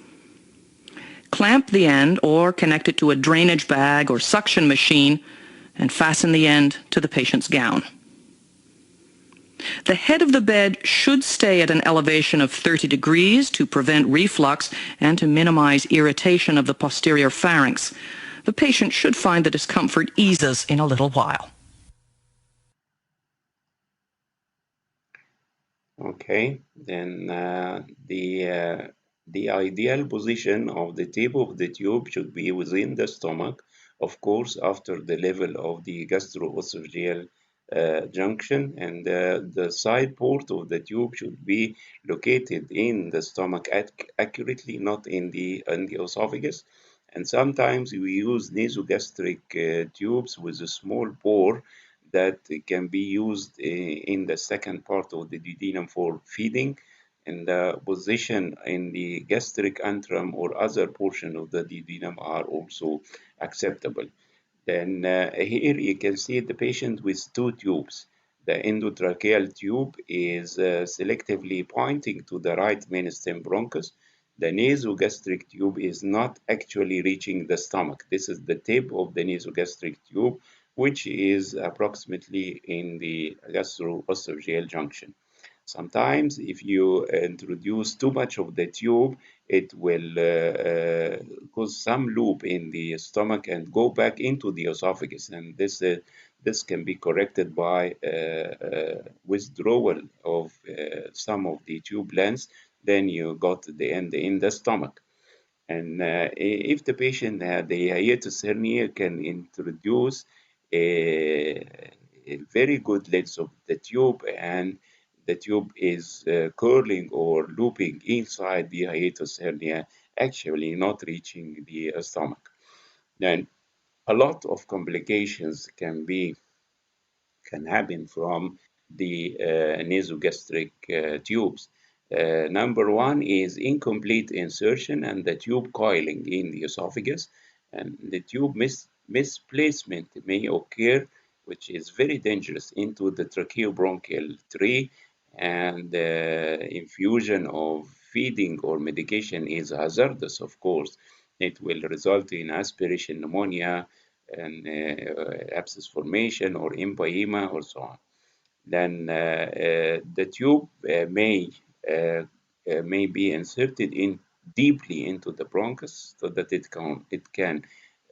Clamp the end or connect it to a drainage bag or suction machine and fasten the end to the patient's gown. The head of the bed should stay at an elevation of 30 degrees to prevent reflux and to minimize irritation of the posterior pharynx. The patient should find the discomfort eases in a little while. Okay, then the ideal position of the tip of the tube should be within the stomach, of course, after the level of the gastroesophageal junction, and the side port of the tube should be located in the stomach accurately, not in the esophagus. And sometimes we use nasogastric tubes with a small pore that can be used in the second part of the duodenum for feeding, and the position in the gastric antrum or other portion of the duodenum are also acceptable. Then here you can see the patient with two tubes. The endotracheal tube is selectively pointing to the right mainstem bronchus. The nasogastric tube is not actually reaching the stomach. This is the tip of the nasogastric tube, which is approximately in the gastroesophageal junction. Sometimes if you introduce too much of the tube, it will cause some loop in the stomach and go back into the esophagus. And this can be corrected by withdrawal of some of the tube lengths. Then you got the end in the stomach. And if the patient had the hiatus hernia, can introduce a very good length of the tube, and the tube is curling or looping inside the hiatus hernia, actually not reaching the stomach. Then a lot of complications can happen from the nasogastric tubes. Number one is incomplete insertion and the tube coiling in the esophagus, and the tube misplacement may occur, which is very dangerous, into the tracheobronchial tree, and infusion of feeding or medication is hazardous, of course. It will result in aspiration pneumonia and abscess formation or empyema or so on. Then the tube may be inserted in deeply into the bronchus so that it can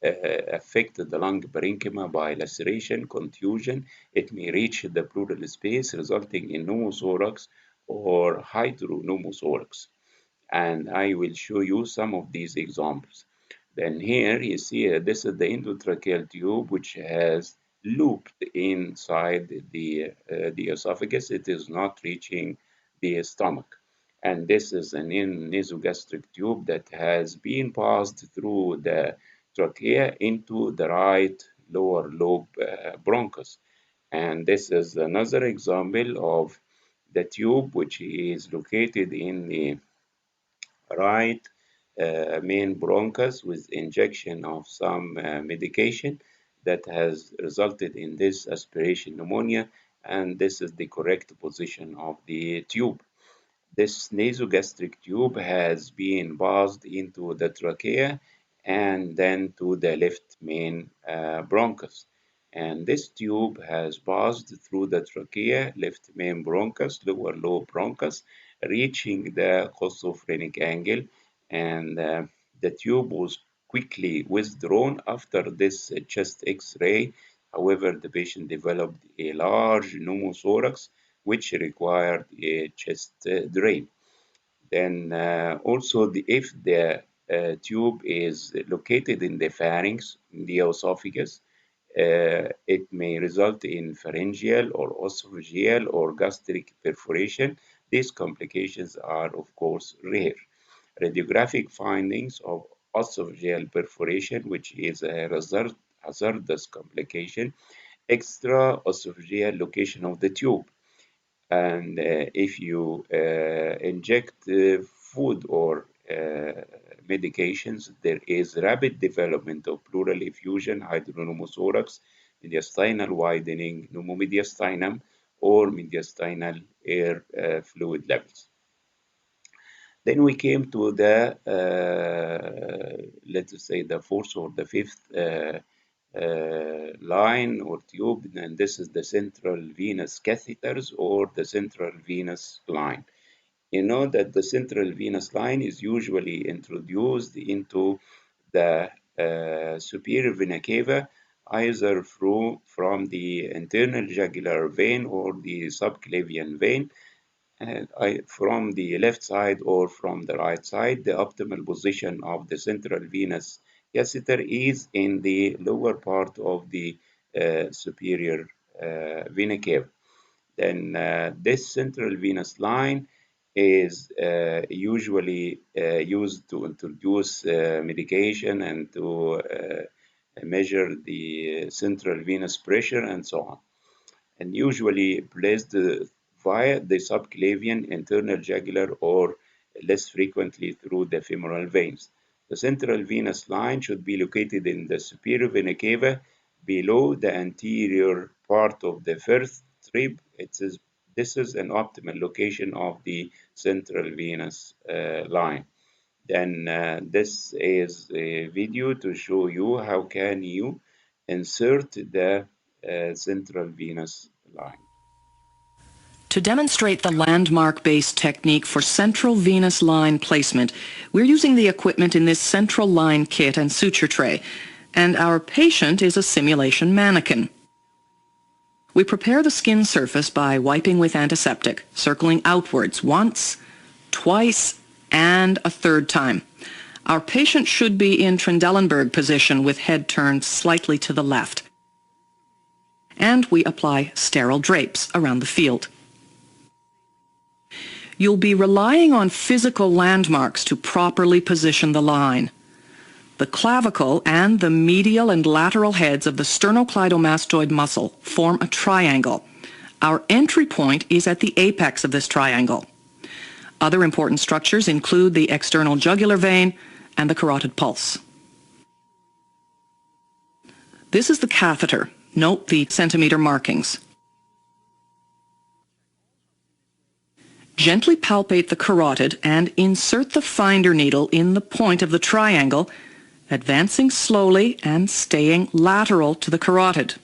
affect the lung parenchyma by laceration, contusion. It may reach the pleural space, resulting in pneumothorax or hydropneumothorax. And I will show you some of these examples. Then here you see this is the endotracheal tube, which has looped inside the esophagus. It is not reaching the stomach. And this is an nasogastric tube that has been passed through the trachea into the right lower lobe bronchus. And this is another example of the tube, which is located in the right main bronchus with injection of some medication that has resulted in this aspiration pneumonia, and this is the correct position of the tube. This nasogastric tube has been passed into the trachea and then to the left main bronchus. And this tube has passed through the trachea, left main bronchus, lower lobe bronchus, reaching the chostophrenic angle, and the tube was quickly withdrawn after this chest X-ray. However, the patient developed a large pneumothorax, which required a chest drain. Then also, if the tube is located in the pharynx, in the esophagus, it may result in pharyngeal or esophageal or gastric perforation. These complications are, of course, rare. Radiographic findings of esophageal perforation, which is a hazardous complication, extra esophageal location of the tube. And if you inject food or medications, there is rapid development of pleural effusion, hydropneumothorax, mediastinal widening, pneumomediastinum, or mediastinal air fluid levels. Then we came to the, let's say, the fourth or the fifth line or tube, and this is the central venous catheters or the central venous line. You know that the central venous line is usually introduced into the superior vena cava, either from the internal jugular vein or the subclavian vein, from the left side or from the right side. The optimal position of the central venous catheter is in the lower part of the superior vena cava. Then this central venous line is usually used to introduce medication and to measure the central venous pressure and so on, and usually placed via the subclavian, internal jugular, or less frequently through the femoral veins. The central venous line should be located in the superior vena cava below the anterior part of the first rib. This is an optimal location of the central venous line. Then this is a video to show you how can you insert the central venous line. To demonstrate the landmark-based technique for central venous line placement, we're using the equipment in this central line kit and suture tray, and our patient is a simulation mannequin. We prepare the skin surface by wiping with antiseptic, circling outwards once, twice, and a third time. Our patient should be in Trendelenburg position with head turned slightly to the left. And we apply sterile drapes around the field. You'll be relying on physical landmarks to properly position the line. The clavicle and the medial and lateral heads of the sternocleidomastoid muscle form a triangle. Our entry point is at the apex of this triangle. Other important structures include the external jugular vein and the carotid pulse. This is the catheter. Note the centimeter markings. Gently palpate the carotid and insert the finder needle in the point of the triangle, advancing slowly and staying lateral to the carotid.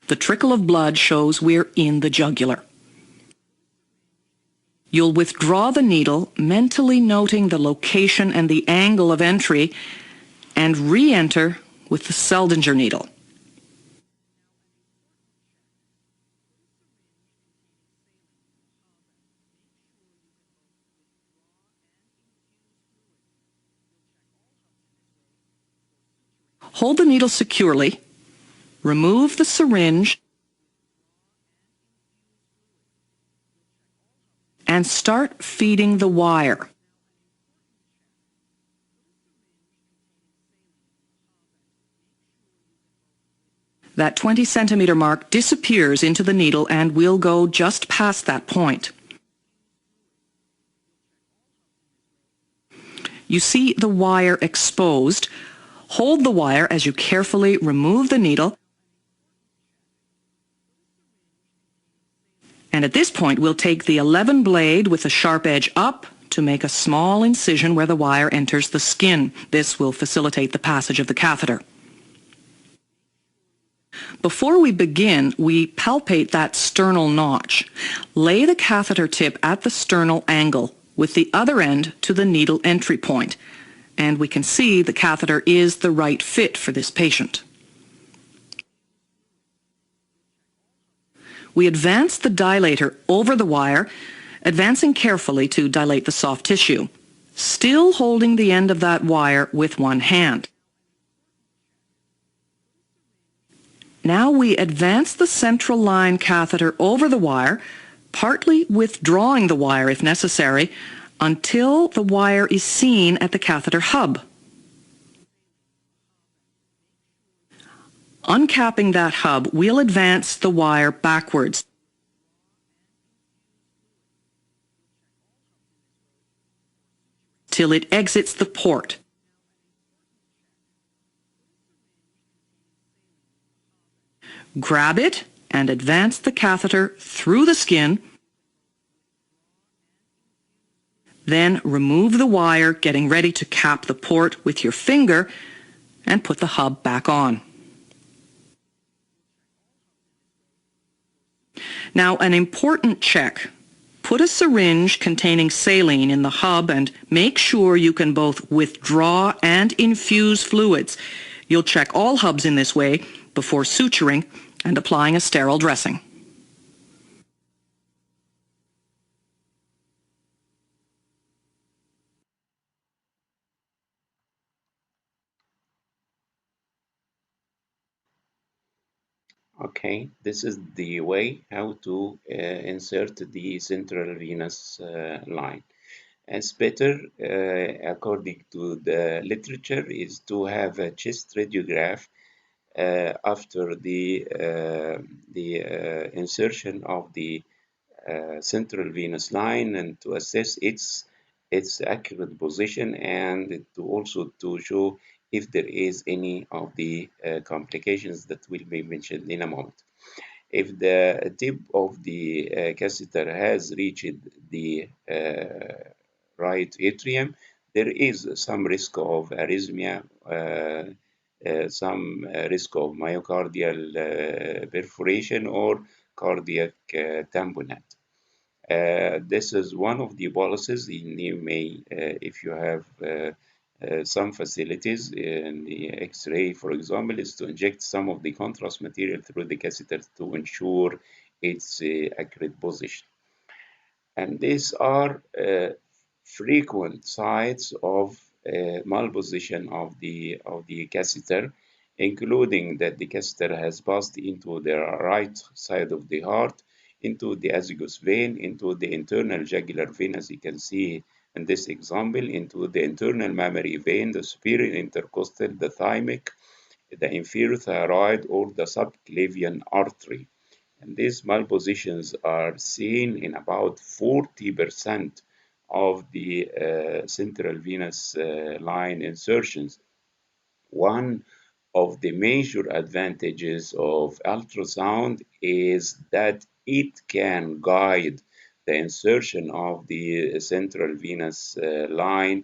The trickle of blood shows we're in the jugular. You'll withdraw the needle, mentally noting the location and the angle of entry, and re-enter with the Seldinger needle. Hold the needle securely, remove the syringe, and start feeding the wire. That 20 centimeter mark disappears into the needle and we'll go just past that point. You see the wire exposed. Hold the wire as you carefully remove the needle. And at this point, we'll take the 11 blade with the sharp edge up to make a small incision where the wire enters the skin. This will facilitate the passage of the catheter. Before we begin, we palpate that sternal notch. Lay the catheter tip at the sternal angle with the other end to the needle entry point, and we can see the catheter is the right fit for this patient. We advance the dilator over the wire, advancing carefully to dilate the soft tissue, still holding the end of that wire with one hand. Now we advance the central line catheter over the wire, partly withdrawing the wire if necessary, until the wire is seen at the catheter hub. Uncapping that hub, we'll advance the wire backwards. Till it exits the port. Grab it and advance the catheter through the skin. Then remove the wire, getting ready to cap the port with your finger and put the hub back on. Now, an important check. Put a syringe containing saline in the hub and make sure you can both withdraw and infuse fluids. You'll check all hubs in this way before suturing and applying a sterile dressing. Okay, this is the way how to insert the central venous line. It's better, according to the literature, is to have a chest radiograph after the insertion of the central venous line, and to assess its accurate position, and to also to show if there is any of the complications that will be mentioned in a moment. If the tip of the catheter has reached the right atrium, there is some risk of arrhythmia, some risk of myocardial perforation or cardiac tamponade. This is one of the policies you may, if you have some facilities in the X-ray, for example, is to inject some of the contrast material through the catheter to ensure its accurate position. And these are frequent sites of malposition of the catheter, including that the catheter has passed into the right side of the heart, into the azygos vein, into the internal jugular vein, as you can see in this example, into the internal mammary vein, the superior intercostal, the thymic, the inferior thyroid, or the subclavian artery. And these malpositions are seen in about 40% of the central venous line insertions. One of the major advantages of ultrasound is that it can guide the insertion of the central venous line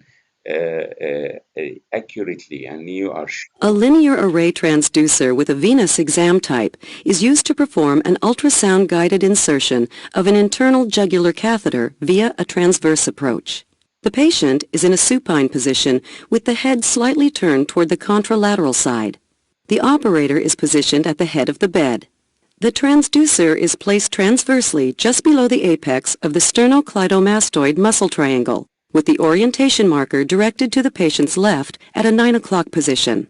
accurately, and you are sure. A linear array transducer with a venous exam type is used to perform an ultrasound-guided insertion of an internal jugular catheter via a transverse approach. The patient is in a supine position with the head slightly turned toward the contralateral side. The operator is positioned at the head of the bed. The transducer is placed transversely just below the apex of the sternocleidomastoid muscle triangle, with the orientation marker directed to the patient's left at a 9 o'clock position.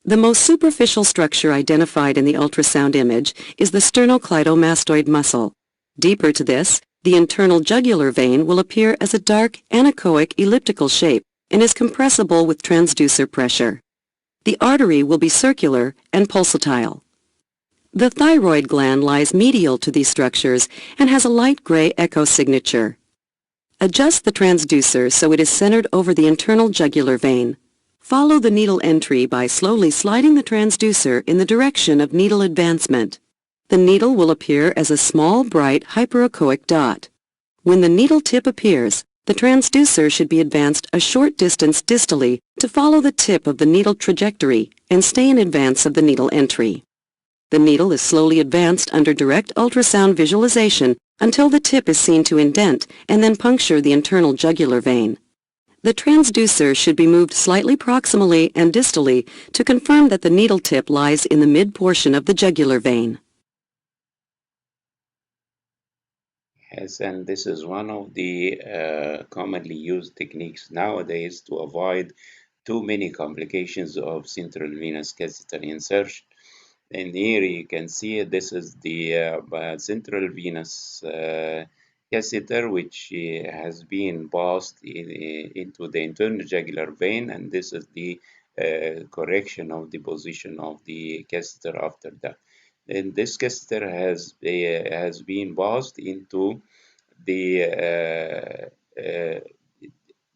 The most superficial structure identified in the ultrasound image is the sternocleidomastoid muscle. Deeper to this, the internal jugular vein will appear as a dark anechoic elliptical shape and is compressible with transducer pressure. The artery will be circular and pulsatile. The thyroid gland lies medial to these structures and has a light gray echo signature. Adjust the transducer so it is centered over the internal jugular vein. Follow the needle entry by slowly sliding the transducer in the direction of needle advancement. The needle will appear as a small, bright hyperechoic dot. When the needle tip appears, The transducer should be advanced a short distance distally to follow the tip of the needle trajectory and stay in advance of the needle entry. The needle is slowly advanced under direct ultrasound visualization until the tip is seen to indent and then puncture the internal jugular vein. The transducer should be moved slightly proximally and distally to confirm that the needle tip lies in the mid-portion of the jugular vein. Yes, and this is one of the commonly used techniques nowadays to avoid too many complications of central venous catheter insertion. And here you can see this is the central venous catheter, which has been passed into the internal jugular vein, and this is the correction of the position of the catheter after that. And this catheter has been passed into the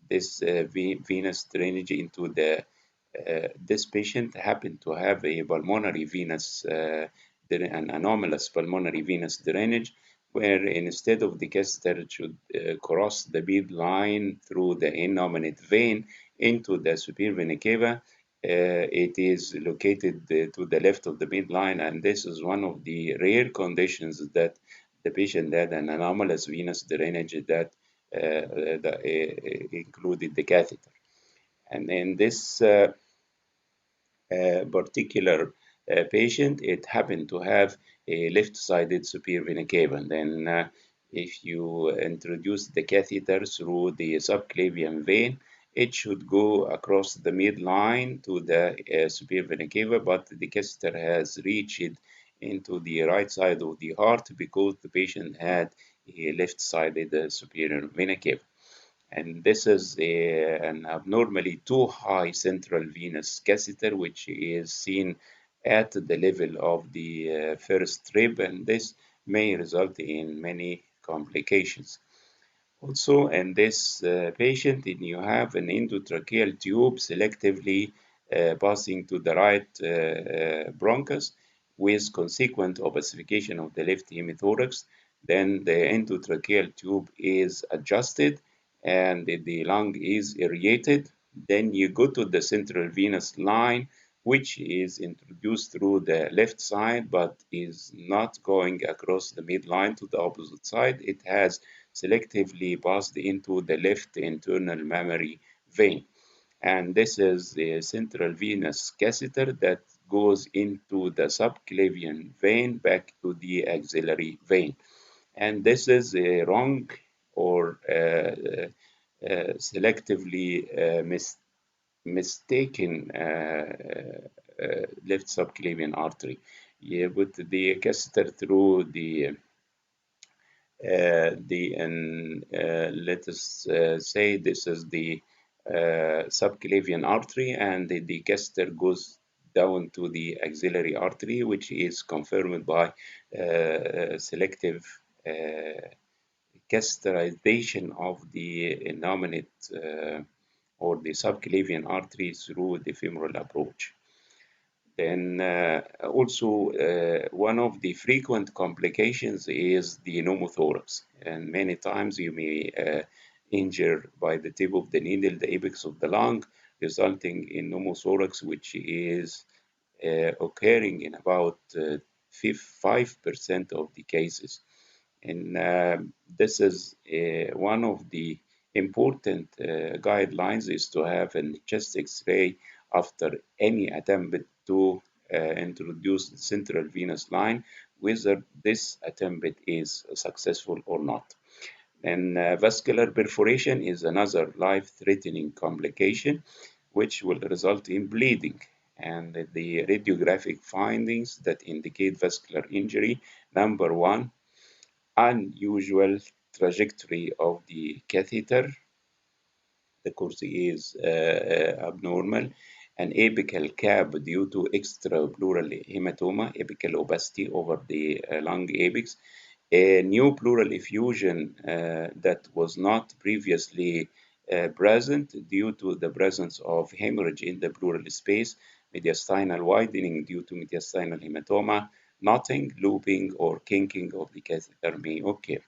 this venous drainage into the this patient happened to have a pulmonary venous an anomalous pulmonary venous drainage, where instead of the catheter it should cross the bead line through the innominate vein into the superior vena cava. It is located to the left of the midline, and this is one of the rare conditions that the patient had an anomalous venous drainage that, included the catheter. And in this particular patient, it happened to have a left-sided superior vena cava. Then, if you introduce the catheter through the subclavian vein, it should go across the midline to the superior vena cava, but the catheter has reached into the right side of the heart because the patient had a left-sided superior vena cava. And this is an abnormally too high central venous catheter, which is seen at the level of the first rib, and this may result in many complications. Also, in this patient, you have an endotracheal tube selectively passing to the right bronchus with consequent opacification of the left hemithorax. Then the endotracheal tube is adjusted and the lung is irrigated. Then you go to the central venous line, which is introduced through the left side but is not going across the midline to the opposite side. It has selectively passed into the left internal mammary vein. And this is the central venous catheter that goes into the subclavian vein back to the axillary vein. And this is a wrong or selectively mistaken left subclavian artery. You put the catheter through let us say this is the subclavian artery, and the catheter goes down to the axillary artery, which is confirmed by selective catheterization of the innominate or the subclavian artery through the femoral approach. Then also one of the frequent complications is the pneumothorax, and many times you may injure by the tip of the needle the apex of the lung, resulting in pneumothorax, which is occurring in about 5% of the cases. And this is one of the important guidelines is to have a chest X-ray after any attempt to introduce the central venous line, whether this attempt is successful or not. And vascular perforation is another life-threatening complication, which will result in bleeding. And the radiographic findings that indicate vascular injury: number one, unusual trajectory of the catheter. The course is abnormal. An apical cap due to extrapleural hematoma, apical opacity over the lung apex. A new pleural effusion that was not previously present due to the presence of hemorrhage in the pleural space. Mediastinal widening due to mediastinal hematoma. Knotting, looping, or kinking of the catheter may occur.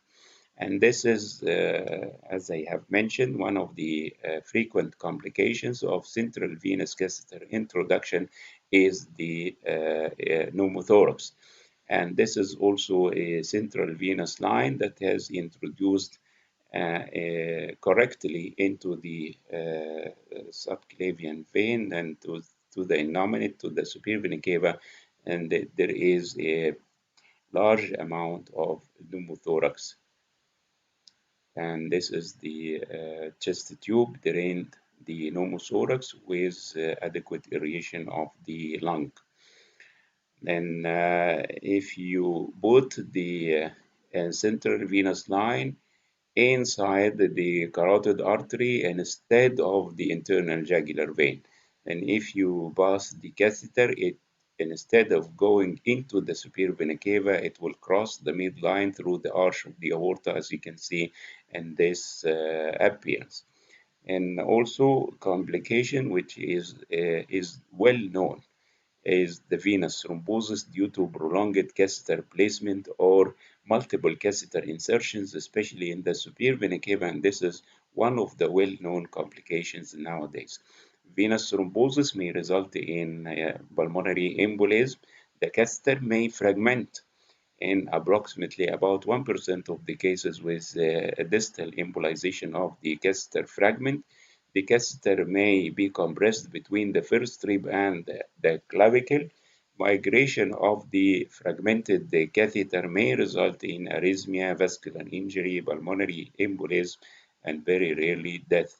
And this is, as I have mentioned, one of the frequent complications of central venous catheter introduction is the pneumothorax. And this is also a central venous line that has introduced correctly into the subclavian vein and to the innominate, to the superior vena cava, and there is a large amount of pneumothorax. And this is the chest tube drained the pneumothorax with adequate aeration of the lung. Then if you put the central venous line inside the carotid artery instead of the internal jugular vein, and if you pass the catheter, it instead of going into the superior vena cava, it will cross the midline through the arch of the aorta, as you can see in this appearance. And also complication, which is well known, is the venous thrombosis due to prolonged catheter placement or multiple catheter insertions, especially in the superior vena cava, and this is one of the well-known complications nowadays. Venous thrombosis may result in pulmonary embolism. The catheter may fragment in approximately about 1% of the cases with a distal embolization of the catheter fragment. The catheter may be compressed between the first rib and the clavicle. Migration of the fragmented catheter may result in arrhythmia, vascular injury, pulmonary embolism, and very rarely death.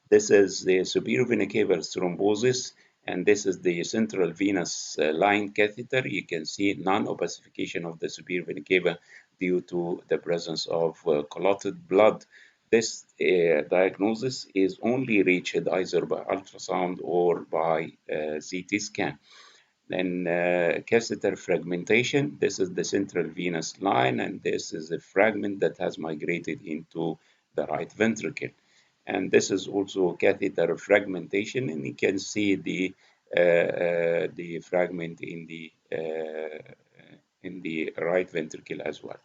This is the superior vena cava thrombosis, and this is the central venous line catheter. You can see non-opacification of the superior vena cava due to the presence of clotted blood. This diagnosis is only reached either by ultrasound or by CT scan. Then catheter fragmentation. This is the central venous line, and this is a fragment that has migrated into the right ventricle. And this is also catheter fragmentation, and you can see the fragment in the right ventricle as well.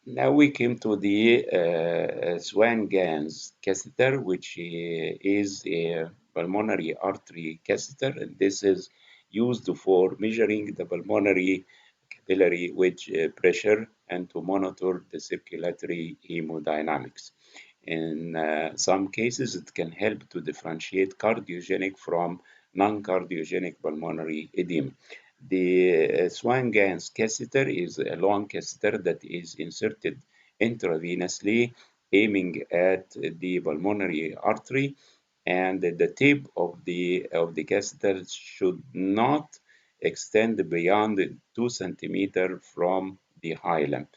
Now we came to the Swan-Ganz catheter, which is a pulmonary artery catheter, and this is used for measuring the pulmonary capillary wedge pressure and to monitor the circulatory hemodynamics. In some cases, it can help to differentiate cardiogenic from non-cardiogenic pulmonary edema. The Swan-Ganz catheter is a long catheter that is inserted intravenously, aiming at the pulmonary artery, and the tip of the catheter should not extend beyond 2 centimeters from the hilum.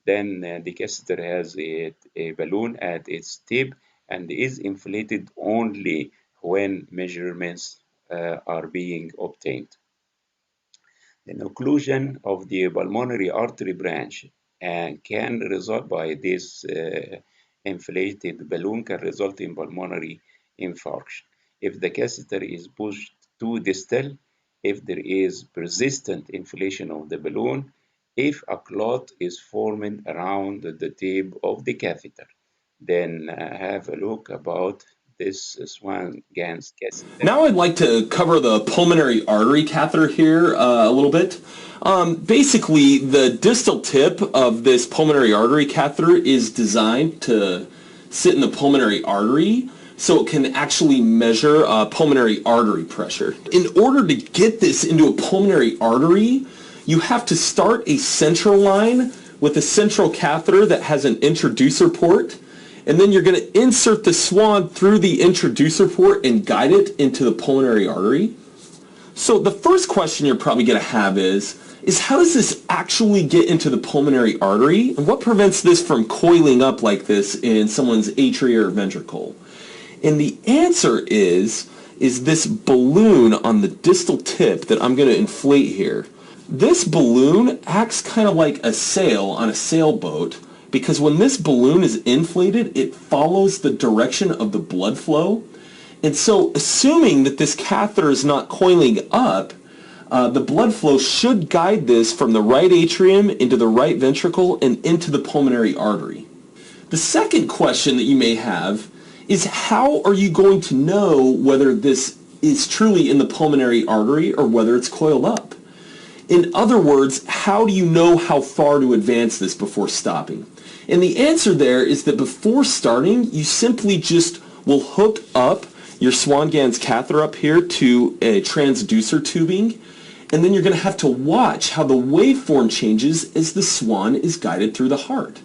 Then the catheter has a balloon at its tip and is inflated only when measurements are being obtained. An occlusion of the pulmonary artery branch can result by this inflated balloon can result in pulmonary infarction. If the catheter is pushed too distal, if there is persistent inflation of the balloon, if a clot is formed around the tip of the catheter, then have a look about this Swan-Ganz catheter. Now I'd like to cover the pulmonary artery catheter here a little bit. Basically, the distal tip of this pulmonary artery catheter is designed to sit in the pulmonary artery so it can actually measure pulmonary artery pressure. In order to get this into a pulmonary artery, you have to start a central line with a central catheter that has an introducer port, and then you're going to insert the swan through the introducer port and guide it into the pulmonary artery. So the first question you're probably going to have is how does this actually get into the pulmonary artery, and what prevents this from coiling up like this in someone's atria or ventricle? And the answer is this balloon on the distal tip that I'm going to inflate here. This balloon acts kind of like a sail on a sailboat, because when this balloon is inflated, it follows the direction of the blood flow. And so assuming that this catheter is not coiling up, The blood flow should guide this from the right atrium into the right ventricle and into the pulmonary artery. The second question that you may have is, how are you going to know whether this is truly in the pulmonary artery or whether it's coiled up? In other words, how do you know how far to advance this before stopping? And the answer there is that before starting, you simply just will hook up your Swan-Ganz catheter up here to a transducer tubing, and then you're going to have to watch how the waveform changes as the swan is guided through the heart.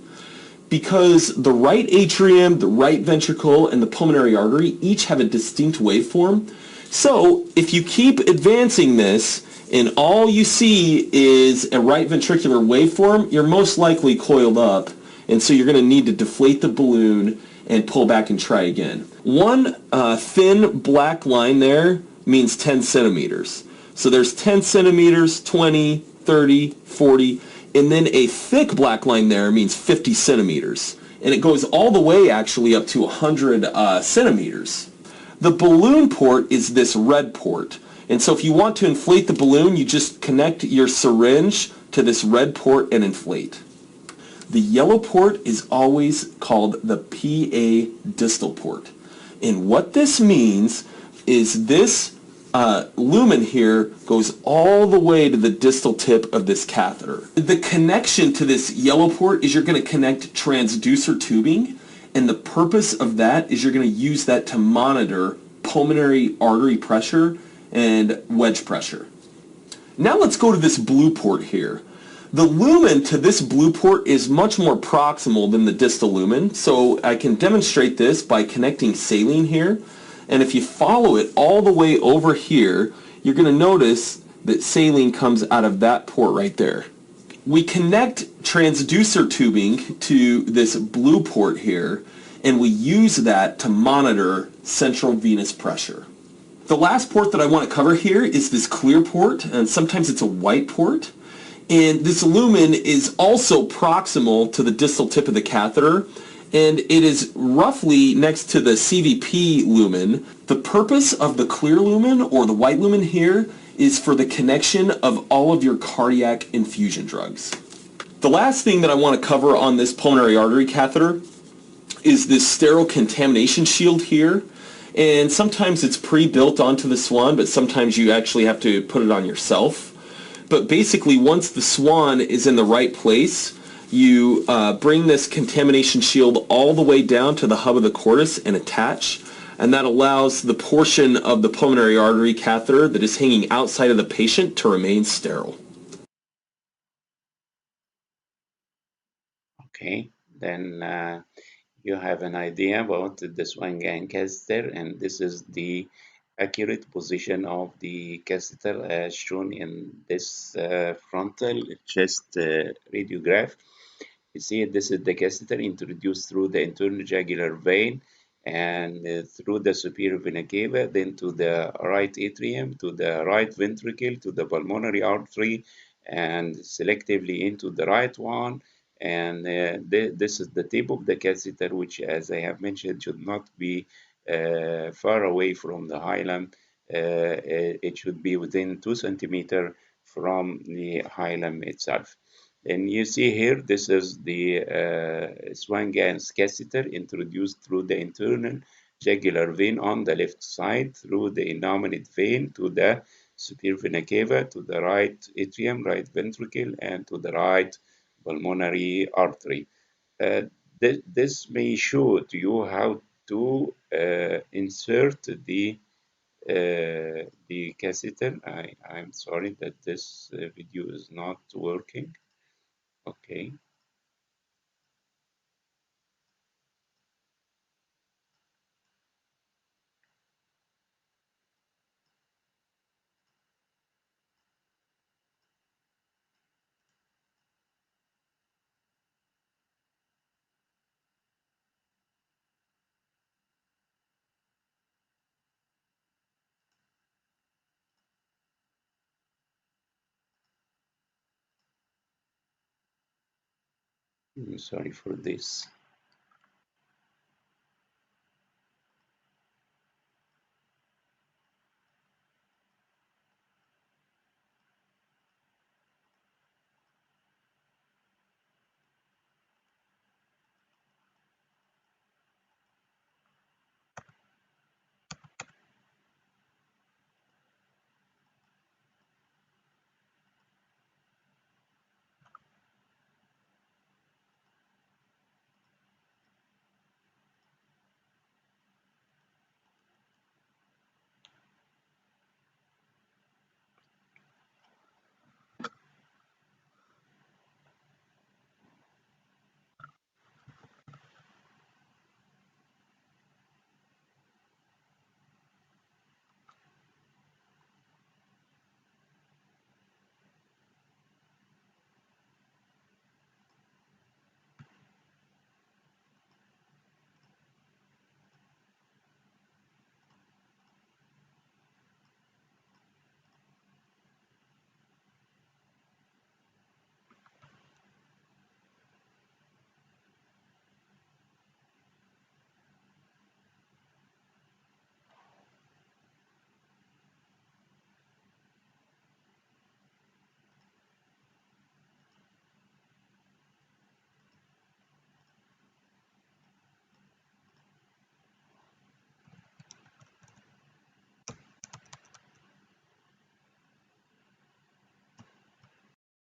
Because the right atrium, the right ventricle, and the pulmonary artery each have a distinct waveform. So if you keep advancing this and all you see is a right ventricular waveform, you're most likely coiled up, and so you're going to need to deflate the balloon and pull back and try again. One thin black line there means 10 centimeters. So there's 10 centimeters, 20, 30, 40, and then a thick black line there means 50 centimeters. And it goes all the way actually up to 100 centimeters. The balloon port is this red port. And so if you want to inflate the balloon, you just connect your syringe to this red port and inflate. The yellow port is always called the PA distal port. And what this means is this lumen here goes all the way to the distal tip of this catheter. The connection to this yellow port is you're going to connect transducer tubing, and the purpose of that is you're going to use that to monitor pulmonary artery pressure and wedge pressure. Now let's go to this blue port here. The lumen to this blue port is much more proximal than the distal lumen, so I can demonstrate this by connecting saline here. And if you follow it all the way over here, you're going to notice that saline comes out of that port right there. We connect transducer tubing to this blue port here, and we use that to monitor central venous pressure. The last port that I want to cover here is this clear port, and sometimes it's a white port. And this lumen is also proximal to the distal tip of the catheter, and it is roughly next to the CVP lumen. The purpose of the clear lumen, or the white lumen here, is for the connection of all of your cardiac infusion drugs. The last thing that I want to cover on this pulmonary artery catheter is this sterile contamination shield here. And sometimes it's pre-built onto the swan, but sometimes you actually have to put it on yourself. But basically, once the swan is in the right place, you bring this contamination shield all the way down to the hub of the cordis and attach, and that allows the portion of the pulmonary artery catheter that is hanging outside of the patient to remain sterile. Okay, then you have an idea about the Swan-Ganz catheter, and this is the accurate position of the catheter as shown in this frontal chest radiograph. You see, this is the catheter introduced through the internal jugular vein and through the superior vena cava, then to the right atrium, to the right ventricle, to the pulmonary artery, and selectively into the right one. And this is the tip of the catheter, which, as I have mentioned, should not be far away from the hilum. It should be within 2 centimeters from the hilum itself. And you see here, this is the Swan-Ganz catheter introduced through the internal jugular vein on the left side, through the innominate vein to the superior vena cava, to the right atrium, right ventricle, and to the right pulmonary artery. This may show to you how to insert the catheter. I'm sorry that this video is not working. Okay. Sorry for this.